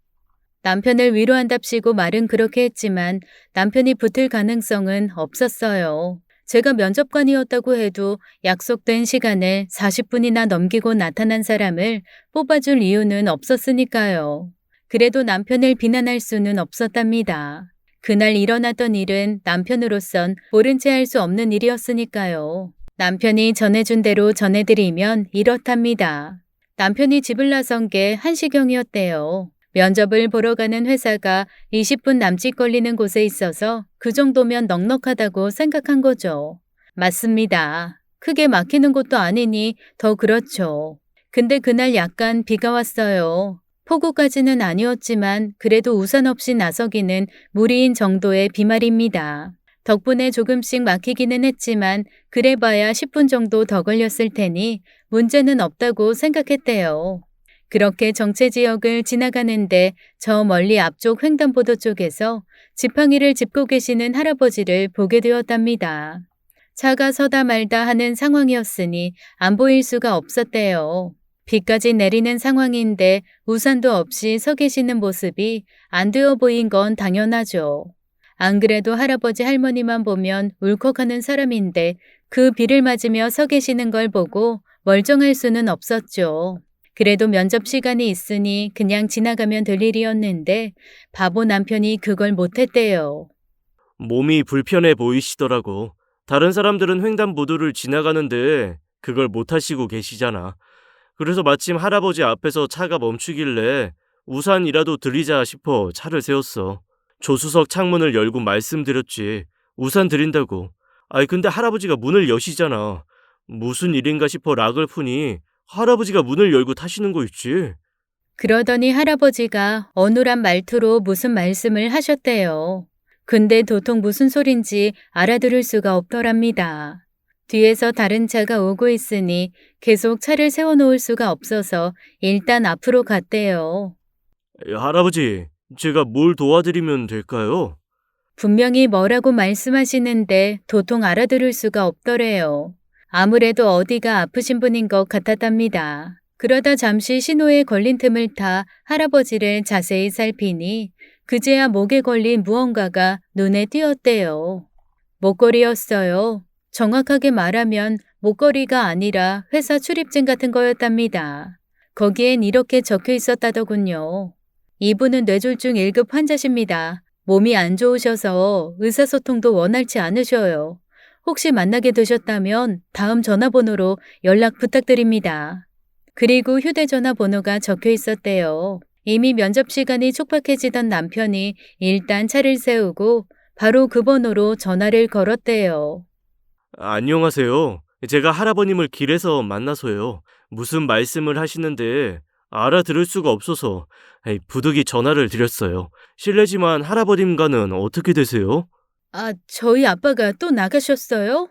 남편을 위로한답시고 말은 그렇게 했지만 남편이 붙을 가능성은 없었어요. 제가 면접관이었다고 해도 약속된 시간을 40분이나 넘기고 나타난 사람을 뽑아줄 이유는 없었으니까요. 그래도 남편을 비난할 수는 없었답니다. 그날 일어났던 일은 남편으로선 모른 채 할 수 없는 일이었으니까요. 남편이 전해준 대로 전해드리면 이렇답니다. 남편이 집을 나선 게 1시경이었대요. 면접을 보러 가는 회사가 20분 남짓 걸리는 곳에 있어서 그 정도면 넉넉하다고 생각한 거죠. 맞습니다. 크게 막히는 곳도 아니니 더 그렇죠. 근데 그날 약간 비가 왔어요. 폭우까지는 아니었지만 그래도 우산 없이 나서기는 무리인 정도의 비 말입니다. 덕분에 조금씩 막히기는 했지만 그래봐야 10분 정도 더 걸렸을 테니 문제는 없다고 생각했대요. 그렇게 정체 지역을 지나가는데 저 멀리 앞쪽 횡단보도 쪽에서 지팡이를 짚고 계시는 할아버지를 보게 되었답니다. 차가 서다 말다 하는 상황이었으니 안 보일 수가 없었대요. 비까지 내리는 상황인데 우산도 없이 서 계시는 모습이 안 되어 보인 건 당연하죠. 안 그래도 할아버지 할머니만 보면 울컥하는 사람인데 그 비를 맞으며 서 계시는 걸 보고 멀쩡할 수는 없었죠. 그래도 면접 시간이 있으니 그냥 지나가면 될 일이었는데 바보 남편이 그걸 못했대요. 몸이 불편해 보이시더라고. 다른 사람들은 횡단보도를 지나가는데 그걸 못 하시고 계시잖아. 그래서 마침 할아버지 앞에서 차가 멈추길래 우산이라도 드리자 싶어 차를 세웠어. 조수석 창문을 열고 말씀드렸지. 우산 드린다고. 아이 근데 할아버지가 문을 여시잖아. 무슨 일인가 싶어 락을 푸니 할아버지가 문을 열고 타시는 거 있지. 그러더니 할아버지가 어눌한 말투로 무슨 말씀을 하셨대요. 근데 도통 무슨 소린지 알아들을 수가 없더랍니다. 뒤에서 다른 차가 오고 있으니 계속 차를 세워놓을 수가 없어서 일단 앞으로 갔대요. 할아버지, 제가 뭘 도와드리면 될까요? 분명히 뭐라고 말씀하시는데 도통 알아들을 수가 없더래요. 아무래도 어디가 아프신 분인 것 같았답니다. 그러다 잠시 신호에 걸린 틈을 타 할아버지를 자세히 살피니 그제야 목에 걸린 무언가가 눈에 띄었대요. 목걸이였어요. 정확하게 말하면 목걸이가 아니라 회사 출입증 같은 거였답니다. 거기엔 이렇게 적혀 있었다더군요. 이분은 뇌졸중 1급 환자십니다. 몸이 안 좋으셔서 의사소통도 원활치 않으셔요. 혹시 만나게 되셨다면 다음 전화번호로 연락 부탁드립니다. 그리고 휴대전화 번호가 적혀 있었대요. 이미 면접 시간이 촉박해지던 남편이 일단 차를 세우고 바로 그 번호로 전화를 걸었대요. 안녕하세요. 제가 할아버님을 길에서 만나서요. 무슨 말씀을 하시는데 알아들을 수가 없어서 부득이 전화를 드렸어요. 실례지만 할아버님과는 어떻게 되세요? 아, 저희 아빠가 또 나가셨어요?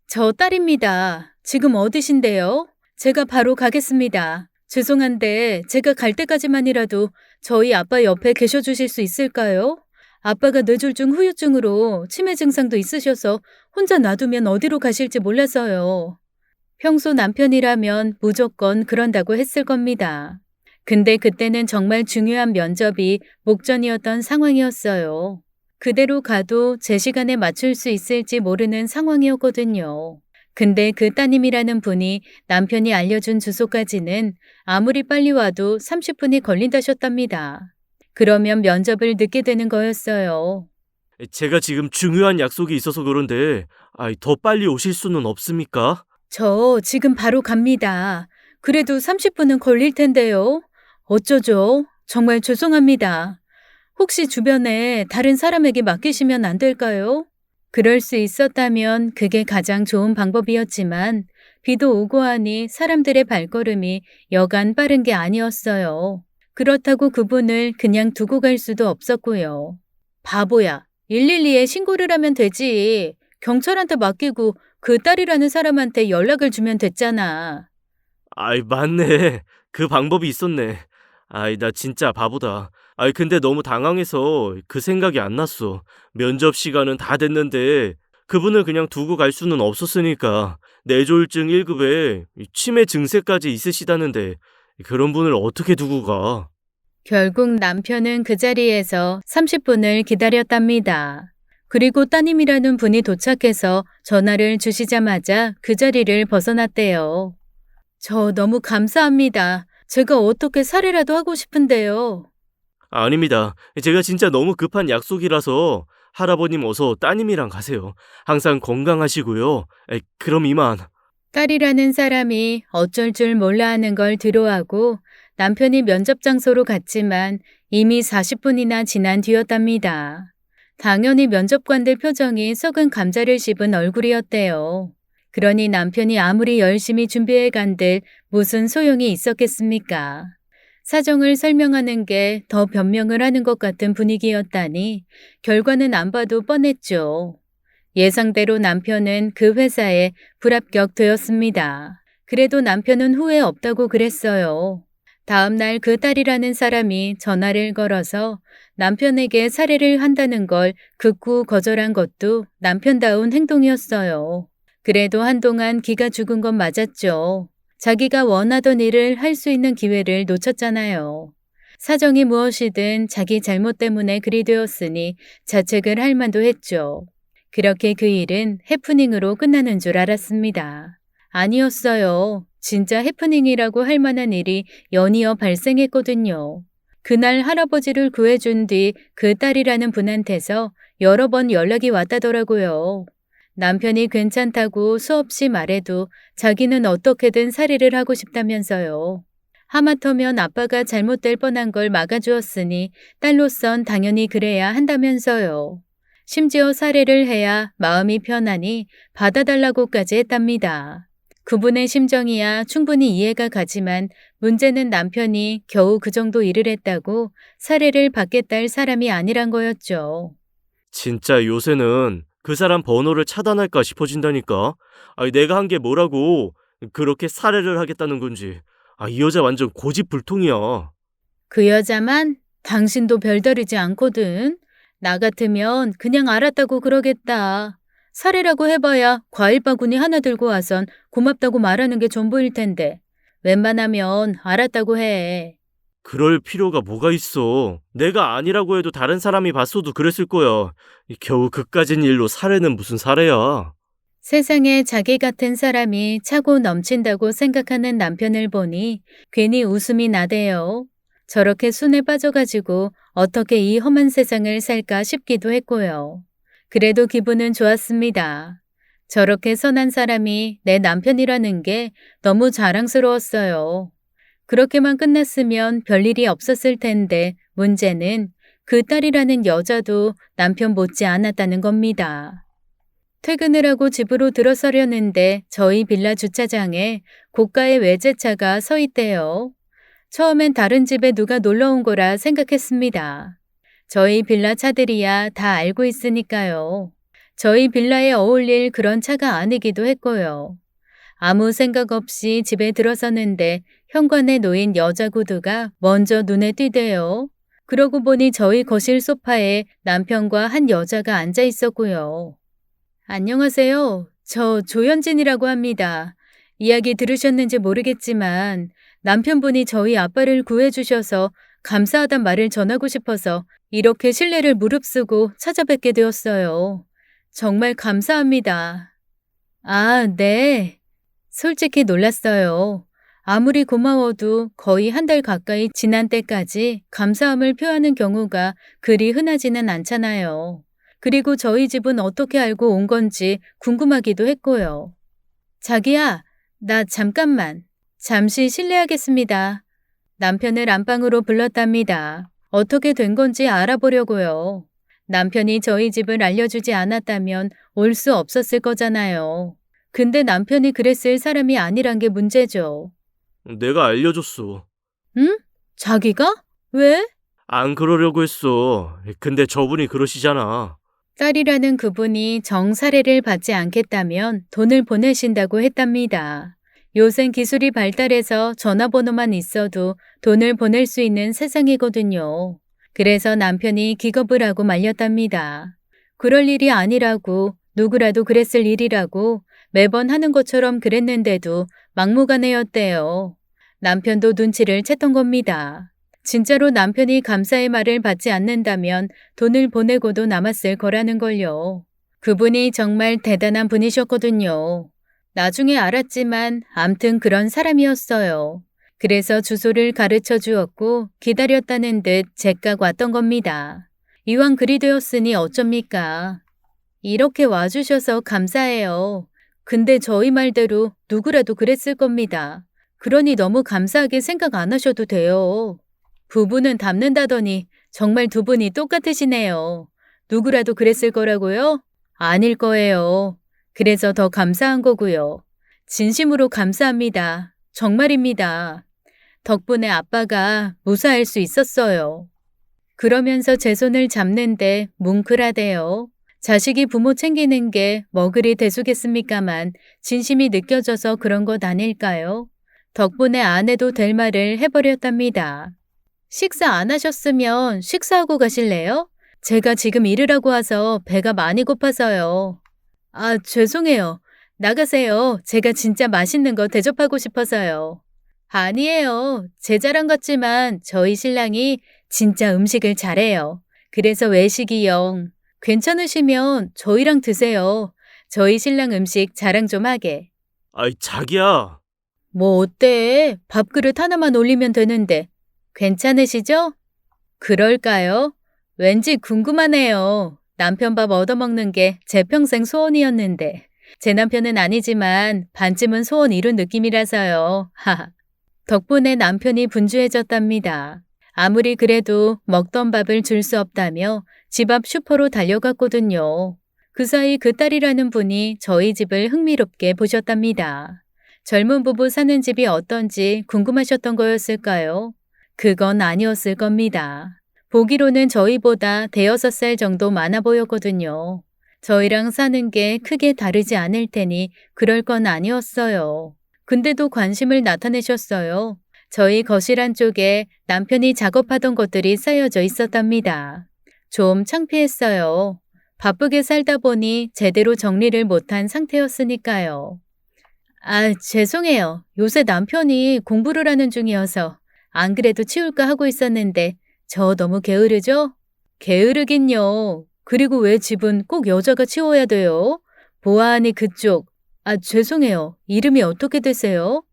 저 딸입니다. 지금 어디신데요? 제가 바로 가겠습니다. 죄송한데 제가 갈 때까지만이라도 저희 아빠 옆에 계셔 주실 수 있을까요? 아빠가 뇌졸중 후유증으로 치매 증상도 있으셔서 혼자 놔두면 어디로 가실지 몰라서요. 평소 남편이라면 무조건 그런다고 했을 겁니다. 근데 그때는 정말 중요한 면접이 목전이었던 상황이었어요. 그대로 가도 제 시간에 맞출 수 있을지 모르는 상황이었거든요. 근데 그 따님이라는 분이 남편이 알려준 주소까지는 아무리 빨리 와도 30분이 걸린다셨답니다. 그러면 면접을 늦게 되는 거였어요. 제가 지금 중요한 약속이 있어서 그런데 더 빨리 오실 수는 없습니까? 저 지금 바로 갑니다. 그래도 30분은 걸릴 텐데요. 어쩌죠? 정말 죄송합니다. 혹시 주변에 다른 사람에게 맡기시면 안 될까요? 그럴 수 있었다면 그게 가장 좋은 방법이었지만 비도 오고 하니 사람들의 발걸음이 여간 빠른 게 아니었어요. 그렇다고 그분을 그냥 두고 갈 수도 없었고요. 바보야, 112에 신고를 하면 되지. 경찰한테 맡기고 그 딸이라는 사람한테 연락을 주면 됐잖아. 아이, 맞네. 그 방법이 있었네. 아이, 나 진짜 바보다. 아이, 근데 너무 당황해서 그 생각이 안 났어. 면접 시간은 다 됐는데 그분을 그냥 두고 갈 수는 없었으니까. 뇌졸중 1급에 치매 증세까지 있으시다는데 그런 분을 어떻게 두고 가? 결국 남편은 그 자리에서 30분을 기다렸답니다. 그리고 따님이라는 분이 도착해서 전화를 주시자마자 그 자리를 벗어났대요. 저 너무 감사합니다. 제가 어떻게 살해라도 하고 싶은데요. 아닙니다. 제가 진짜 너무 급한 약속이라서 할아버님 어서 따님이랑 가세요. 항상 건강하시고요. 그럼 이만. 딸이라는 사람이 어쩔 줄 몰라 하는 걸 들어하고 남편이 면접 장소로 갔지만 이미 40분이나 지난 뒤였답니다. 당연히 면접관들 표정이 썩은 감자를 씹은 얼굴이었대요. 그러니 남편이 아무리 열심히 준비해 간들 무슨 소용이 있었겠습니까? 사정을 설명하는 게 더 변명을 하는 것 같은 분위기였다니 결과는 안 봐도 뻔했죠. 예상대로 남편은 그 회사에 불합격되었습니다. 그래도 남편은 후회 없다고 그랬어요. 다음 날 그 딸이라는 사람이 전화를 걸어서 남편에게 살해를 한다는 걸 극구 거절한 것도 남편다운 행동이었어요. 그래도 한동안 기가 죽은 건 맞았죠. 자기가 원하던 일을 할 수 있는 기회를 놓쳤잖아요. 사정이 무엇이든 자기 잘못 때문에 그리 되었으니 자책을 할 만도 했죠. 그렇게 그 일은 해프닝으로 끝나는 줄 알았습니다. 아니었어요. 진짜 해프닝이라고 할 만한 일이 연이어 발생했거든요. 그날 할아버지를 구해준 뒤 그 딸이라는 분한테서 여러 번 연락이 왔다더라고요. 남편이 괜찮다고 수없이 말해도 자기는 어떻게든 살해를 하고 싶다면서요. 하마터면 아빠가 잘못될 뻔한 걸 막아주었으니 딸로선 당연히 그래야 한다면서요. 심지어 살해를 해야 마음이 편하니 받아달라고까지 했답니다. 그분의 심정이야 충분히 이해가 가지만 문제는 남편이 겨우 그 정도 일을 했다고 살해를 받겠다 할 사람이 아니란 거였죠. 진짜 요새는 그 사람 번호를 차단할까 싶어진다니까. 아니, 내가 한 게 뭐라고 그렇게 살해를 하겠다는 건지. 이 여자 완전 고집불통이야. 그 여자만 당신도 별다르지 않거든. 나 같으면 그냥 알았다고 그러겠다. 살해라고 해봐야 과일 바구니 하나 들고 와선 고맙다고 말하는 게 전부일 텐데. 웬만하면 알았다고 해. 그럴 필요가 뭐가 있어. 내가 아니라고 해도 다른 사람이 봤어도 그랬을 거야. 겨우 그까진 일로 살해는 무슨 살해야. 세상에 자기 같은 사람이 차고 넘친다고 생각하는 남편을 보니 괜히 웃음이 나대요. 저렇게 순에 빠져가지고 어떻게 이 험한 세상을 살까 싶기도 했고요. 그래도 기분은 좋았습니다. 저렇게 선한 사람이 내 남편이라는 게 너무 자랑스러웠어요. 그렇게만 끝났으면 별일이 없었을 텐데 문제는 그 딸이라는 여자도 남편 못지 않았다는 겁니다. 퇴근을 하고 집으로 들어서려는데 저희 빌라 주차장에 고가의 외제차가 서 있대요. 처음엔 다른 집에 누가 놀러 온 거라 생각했습니다. 저희 빌라 차들이야 다 알고 있으니까요. 저희 빌라에 어울릴 그런 차가 아니기도 했고요. 아무 생각 없이 집에 들어서는데 현관에 놓인 여자 구두가 먼저 눈에 띄대요. 그러고 보니 저희 거실 소파에 남편과 한 여자가 앉아 있었고요. 안녕하세요. 저 조현진이라고 합니다. 이야기 들으셨는지 모르겠지만 남편분이 저희 아빠를 구해주셔서 감사하단 말을 전하고 싶어서 이렇게 신뢰를 무릅쓰고 찾아뵙게 되었어요. 정말 감사합니다. 아, 네. 솔직히 놀랐어요. 아무리 고마워도 거의 한 달 가까이 지난 때까지 감사함을 표하는 경우가 그리 흔하지는 않잖아요. 그리고 저희 집은 어떻게 알고 온 건지 궁금하기도 했고요. 자기야, 나 잠깐만. 잠시 실례하겠습니다. 남편을 안방으로 불렀답니다. 어떻게 된 건지 알아보려고요. 남편이 저희 집을 알려주지 않았다면 올 수 없었을 거잖아요. 근데 남편이 그랬을 사람이 아니란 게 문제죠. 내가 알려줬어. 응? 자기가? 왜? 안 그러려고 했어. 근데 저분이 그러시잖아. 딸이라는 그분이 정사례를 받지 않겠다면 돈을 보내신다고 했답니다. 요샌 기술이 발달해서 전화번호만 있어도 돈을 보낼 수 있는 세상이거든요. 그래서 남편이 기겁을 하고 말렸답니다. 그럴 일이 아니라고, 누구라도 그랬을 일이라고 매번 하는 것처럼 그랬는데도 막무가내였대요. 남편도 눈치를 챘던 겁니다. 진짜로 남편이 감사의 말을 받지 않는다면 돈을 보내고도 남았을 거라는 걸요. 그분이 정말 대단한 분이셨거든요. 나중에 알았지만 암튼 그런 사람이었어요. 그래서 주소를 가르쳐 주었고 기다렸다는 듯 제깍 왔던 겁니다. 이왕 그리 되었으니 어쩝니까? 이렇게 와주셔서 감사해요. 근데 저희 말대로 누구라도 그랬을 겁니다. 그러니 너무 감사하게 생각 안 하셔도 돼요. 부부는 닮는다더니 정말 두 분이 똑같으시네요. 누구라도 그랬을 거라고요? 아닐 거예요. 그래서 더 감사한 거고요. 진심으로 감사합니다. 정말입니다. 덕분에 아빠가 무사할 수 있었어요. 그러면서 제 손을 잡는데 뭉클하대요. 자식이 부모 챙기는 게 뭐 그리 대수겠습니까만 진심이 느껴져서 그런 것 아닐까요? 덕분에 안 해도 될 말을 해버렸답니다. 식사 안 하셨으면 식사하고 가실래요? 제가 지금 일을 하고 와서 배가 많이 고파서요. 아, 죄송해요. 나가세요. 제가 진짜 맛있는 거 대접하고 싶어서요. 아니에요. 제 자랑 같지만 저희 신랑이 진짜 음식을 잘해요. 그래서 외식이 영. 괜찮으시면 저희랑 드세요. 저희 신랑 음식 자랑 좀 하게. 아이, 자기야. 뭐 어때? 밥그릇 하나만 올리면 되는데. 괜찮으시죠? 그럴까요? 왠지 궁금하네요. 남편 밥 얻어먹는 게 제 평생 소원이었는데. 제 남편은 아니지만 반쯤은 소원 이룬 느낌이라서요. 하하. 덕분에 남편이 분주해졌답니다. 아무리 그래도 먹던 밥을 줄 수 없다며 집 앞 슈퍼로 달려갔거든요. 그 사이 그 딸이라는 분이 저희 집을 흥미롭게 보셨답니다. 젊은 부부 사는 집이 어떤지 궁금하셨던 거였을까요? 그건 아니었을 겁니다. 보기로는 저희보다 대여섯 살 정도 많아 보였거든요. 저희랑 사는 게 크게 다르지 않을 테니 그럴 건 아니었어요. 근데도 관심을 나타내셨어요. 저희 거실 안쪽에 남편이 작업하던 것들이 쌓여져 있었답니다. 좀 창피했어요. 바쁘게 살다 보니 제대로 정리를 못한 상태였으니까요. 아, 죄송해요. 요새 남편이 공부를 하는 중이어서 안 그래도 치울까 하고 있었는데 저 너무 게으르죠? 게으르긴요. 그리고 왜 집은 꼭 여자가 치워야 돼요? 보아하니 그쪽. 아, 죄송해요. 이름이 어떻게 되세요?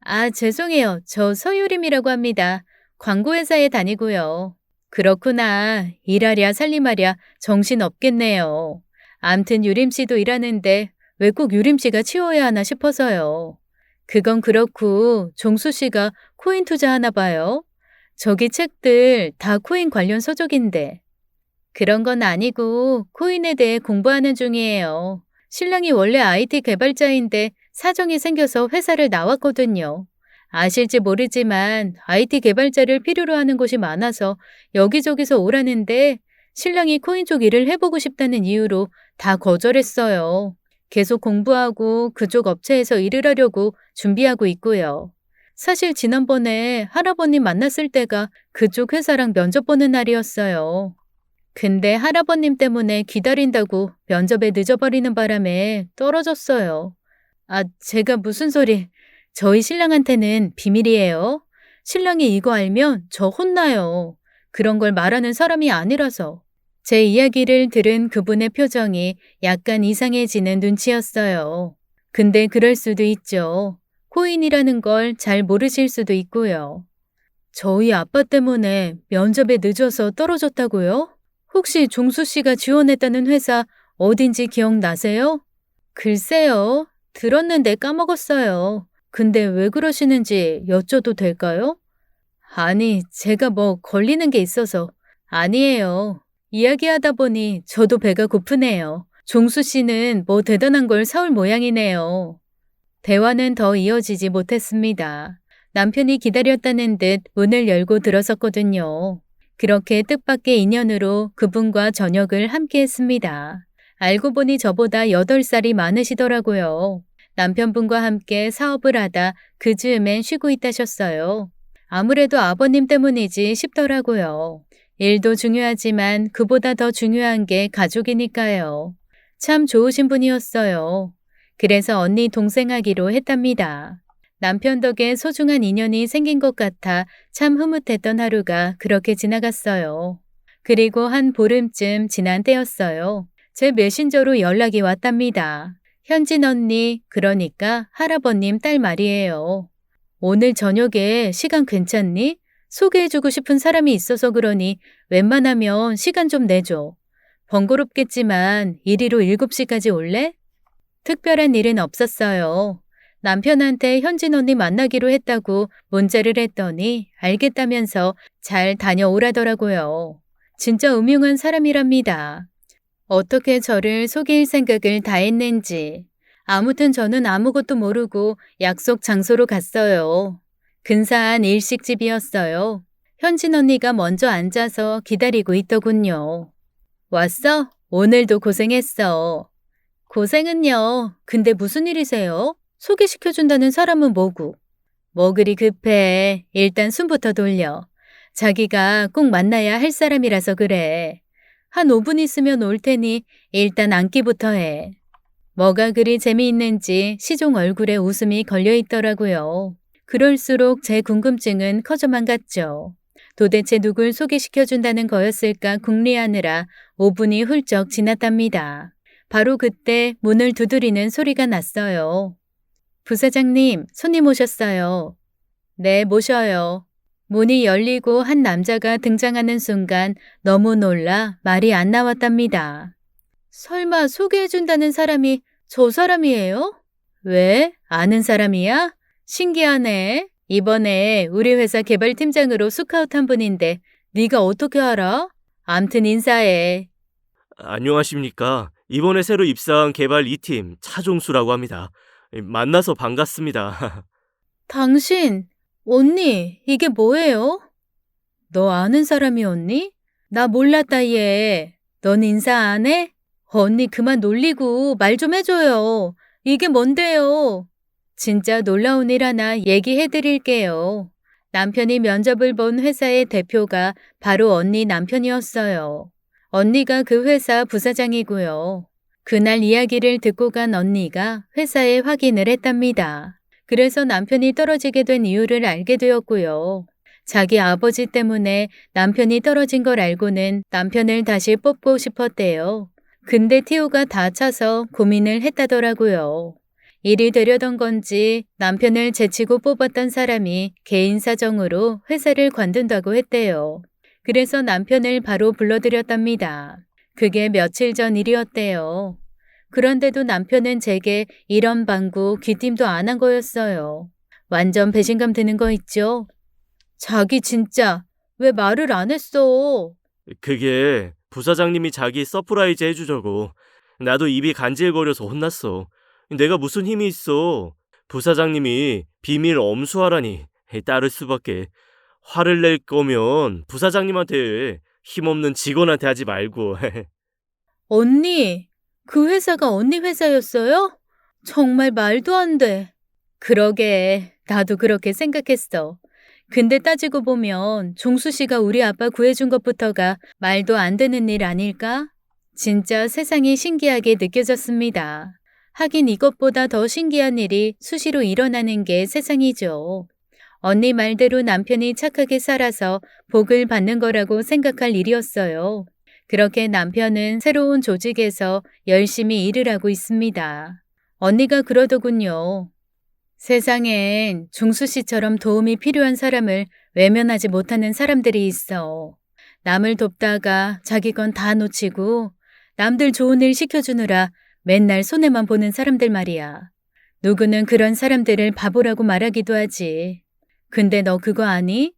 아, 죄송해요. 저 서유림이라고 합니다. 광고회사에 다니고요. 그렇구나. 일하랴 살림하랴 정신 없겠네요. 암튼 유림 씨도 일하는데 왜 꼭 유림 씨가 치워야 하나 싶어서요. 그건 그렇고 종수 씨가 코인 투자하나 봐요. 저기 책들 다 코인 관련 서적인데. 그런 건 아니고 코인에 대해 공부하는 중이에요. 신랑이 원래 IT 개발자인데 사정이 생겨서 회사를 나왔거든요. 아실지 모르지만 IT 개발자를 필요로 하는 곳이 많아서 여기저기서 오라는데 신랑이 코인 쪽 일을 해보고 싶다는 이유로 다 거절했어요. 계속 공부하고 그쪽 업체에서 일을 하려고 준비하고 있고요. 사실 지난번에 할아버님 만났을 때가 그쪽 회사랑 면접 보는 날이었어요. 근데 할아버님 때문에 기다린다고 면접에 늦어버리는 바람에 떨어졌어요. 아, 제가 무슨 소리. 저희 신랑한테는 비밀이에요. 신랑이 이거 알면 저 혼나요. 그런 걸 말하는 사람이 아니라서. 제 이야기를 들은 그분의 표정이 약간 이상해지는 눈치였어요. 근데 그럴 수도 있죠. 코인이라는 걸 잘 모르실 수도 있고요. 저희 아빠 때문에 면접에 늦어서 떨어졌다고요? 혹시 종수 씨가 지원했다는 회사 어딘지 기억나세요? 글쎄요. 들었는데 까먹었어요. 근데 왜 그러시는지 여쭤도 될까요? 아니, 제가 뭐 걸리는 게 있어서. 아니에요. 이야기하다 보니 저도 배가 고프네요. 종수 씨는 뭐 대단한 걸 사올 모양이네요. 대화는 더 이어지지 못했습니다. 남편이 기다렸다는 듯 문을 열고 들어섰거든요. 그렇게 뜻밖의 인연으로 그분과 저녁을 함께 했습니다. 알고 보니 저보다 8살이 많으시더라고요. 남편분과 함께 사업을 하다 그 즈음엔 쉬고 있다셨어요. 아무래도 아버님 때문이지 싶더라고요. 일도 중요하지만 그보다 더 중요한 게 가족이니까요. 참 좋으신 분이었어요. 그래서 언니 동생 하기로 했답니다. 남편 덕에 소중한 인연이 생긴 것 같아 참 흐뭇했던 하루가 그렇게 지나갔어요. 그리고 한 보름쯤 지난 때였어요. 제 메신저로 연락이 왔답니다. 현진 언니, 그러니까 할아버님 딸 말이에요. 오늘 저녁에 시간 괜찮니? 소개해주고 싶은 사람이 있어서 그러니 웬만하면 시간 좀 내줘. 번거롭겠지만 이리로 7시까지 올래? 특별한 일은 없었어요. 남편한테 현진 언니 만나기로 했다고 문자를 했더니 알겠다면서 잘 다녀오라더라고요. 진짜 음흉한 사람이랍니다. 어떻게 저를 속일 생각을 다 했는지. 아무튼 저는 아무것도 모르고 약속 장소로 갔어요. 근사한 일식집이었어요. 현진 언니가 먼저 앉아서 기다리고 있더군요. 왔어? 오늘도 고생했어. 고생은요. 근데 무슨 일이세요? 소개시켜준다는 사람은 뭐고? 뭐 그리 급해. 일단 숨부터 돌려. 자기가 꼭 만나야 할 사람이라서 그래. 한 5분 있으면 올 테니 일단 앉기부터 해. 뭐가 그리 재미있는지 시종 얼굴에 웃음이 걸려 있더라고요. 그럴수록 제 궁금증은 커져만 갔죠. 도대체 누굴 소개시켜준다는 거였을까 궁리하느라 5분이 훌쩍 지났답니다. 바로 그때 문을 두드리는 소리가 났어요. 부사장님, 손님 오셨어요. 네, 모셔요. 문이 열리고 한 남자가 등장하는 순간 너무 놀라 말이 안 나왔답니다. 설마 소개해준다는 사람이 저 사람이에요? 왜? 아는 사람이야? 신기하네. 이번에 우리 회사 개발팀장으로 스카우트한 분인데 네가 어떻게 알아? 암튼 인사해. 안녕하십니까. 이번에 새로 입사한 개발 2팀 차종수라고 합니다. 만나서 반갑습니다. 당신, 언니, 이게 뭐예요? 너 아는 사람이었니? 나 몰랐다 얘. 넌 인사 안 해? 언니 그만 놀리고 말 좀 해줘요. 이게 뭔데요? 진짜 놀라운 일 하나 얘기해 드릴게요. 남편이 면접을 본 회사의 대표가 바로 언니 남편이었어요. 언니가 그 회사 부사장이고요. 그날 이야기를 듣고 간 언니가 회사에 확인을 했답니다. 그래서 남편이 떨어지게 된 이유를 알게 되었고요. 자기 아버지 때문에 남편이 떨어진 걸 알고는 남편을 다시 뽑고 싶었대요. 근데 티오가 다 차서 고민을 했다더라고요. 일이 되려던 건지 남편을 제치고 뽑았던 사람이 개인 사정으로 회사를 관둔다고 했대요. 그래서 남편을 바로 불러들였답니다. 그게 며칠 전 일이었대요. 그런데도 남편은 제게 이런 방구 귀띔도 안 한 거였어요. 완전 배신감 드는 거 있죠? 자기 진짜 왜 말을 안 했어? 그게 부사장님이 자기 서프라이즈 해주자고. 나도 입이 간질거려서 혼났어. 내가 무슨 힘이 있어. 부사장님이 비밀 엄수하라니 따를 수밖에. 화를 낼 거면 부사장님한테 해. 힘없는 직원한테 하지 말고. 언니, 그 회사가 언니 회사였어요? 정말 말도 안 돼. 그러게, 나도 그렇게 생각했어. 근데 따지고 보면 종수 씨가 우리 아빠 구해준 것부터가 말도 안 되는 일 아닐까? 진짜 세상이 신기하게 느껴졌습니다. 하긴 이것보다 더 신기한 일이 수시로 일어나는 게 세상이죠. 언니 말대로 남편이 착하게 살아서 복을 받는 거라고 생각할 일이었어요. 그렇게 남편은 새로운 조직에서 열심히 일을 하고 있습니다. 언니가 그러더군요. 세상엔 중수 씨처럼 도움이 필요한 사람을 외면하지 못하는 사람들이 있어. 남을 돕다가 자기 건 다 놓치고 남들 좋은 일 시켜주느라 맨날 손해만 보는 사람들 말이야. 누구는 그런 사람들을 바보라고 말하기도 하지. 근데 너 그거 아니?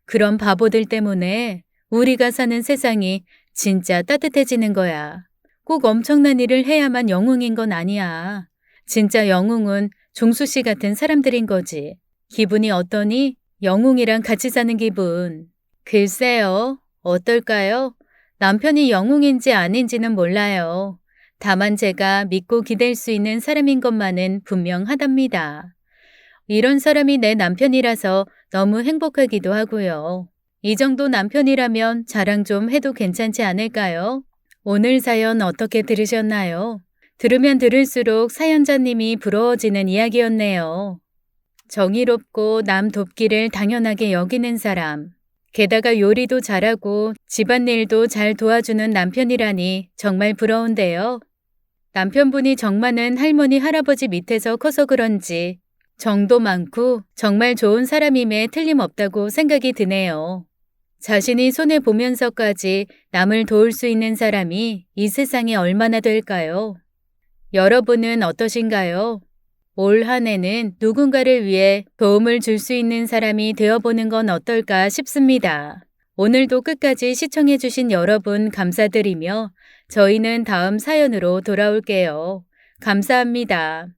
그런 바보들 때문에 우리가 사는 세상이 진짜 따뜻해지는 거야. 꼭 엄청난 일을 해야만 영웅인 건 아니야. 진짜 영웅은 종수 씨 같은 사람들인 거지. 기분이 어떠니? 영웅이랑 같이 사는 기분. 글쎄요. 어떨까요? 남편이 영웅인지 아닌지는 몰라요. 다만 제가 믿고 기댈 수 있는 사람인 것만은 분명하답니다. 이런 사람이 내 남편이라서 너무 행복하기도 하고요. 이 정도 남편이라면 자랑 좀 해도 괜찮지 않을까요? 오늘 사연 어떻게 들으셨나요? 들으면 들을수록 사연자님이 부러워지는 이야기였네요. 정의롭고 남 돕기를 당연하게 여기는 사람. 게다가 요리도 잘하고 집안일도 잘 도와주는 남편이라니 정말 부러운데요. 남편분이 정많은 할머니, 할아버지 밑에서 커서 그런지 정도 많고 정말 좋은 사람임에 틀림없다고 생각이 드네요. 자신이 손해보면서까지 남을 도울 수 있는 사람이 이 세상에 얼마나 될까요? 여러분은 어떠신가요? 올 한 해는 누군가를 위해 도움을 줄 수 있는 사람이 되어보는 건 어떨까 싶습니다. 오늘도 끝까지 시청해주신 여러분 감사드리며 저희는 다음 사연으로 돌아올게요. 감사합니다.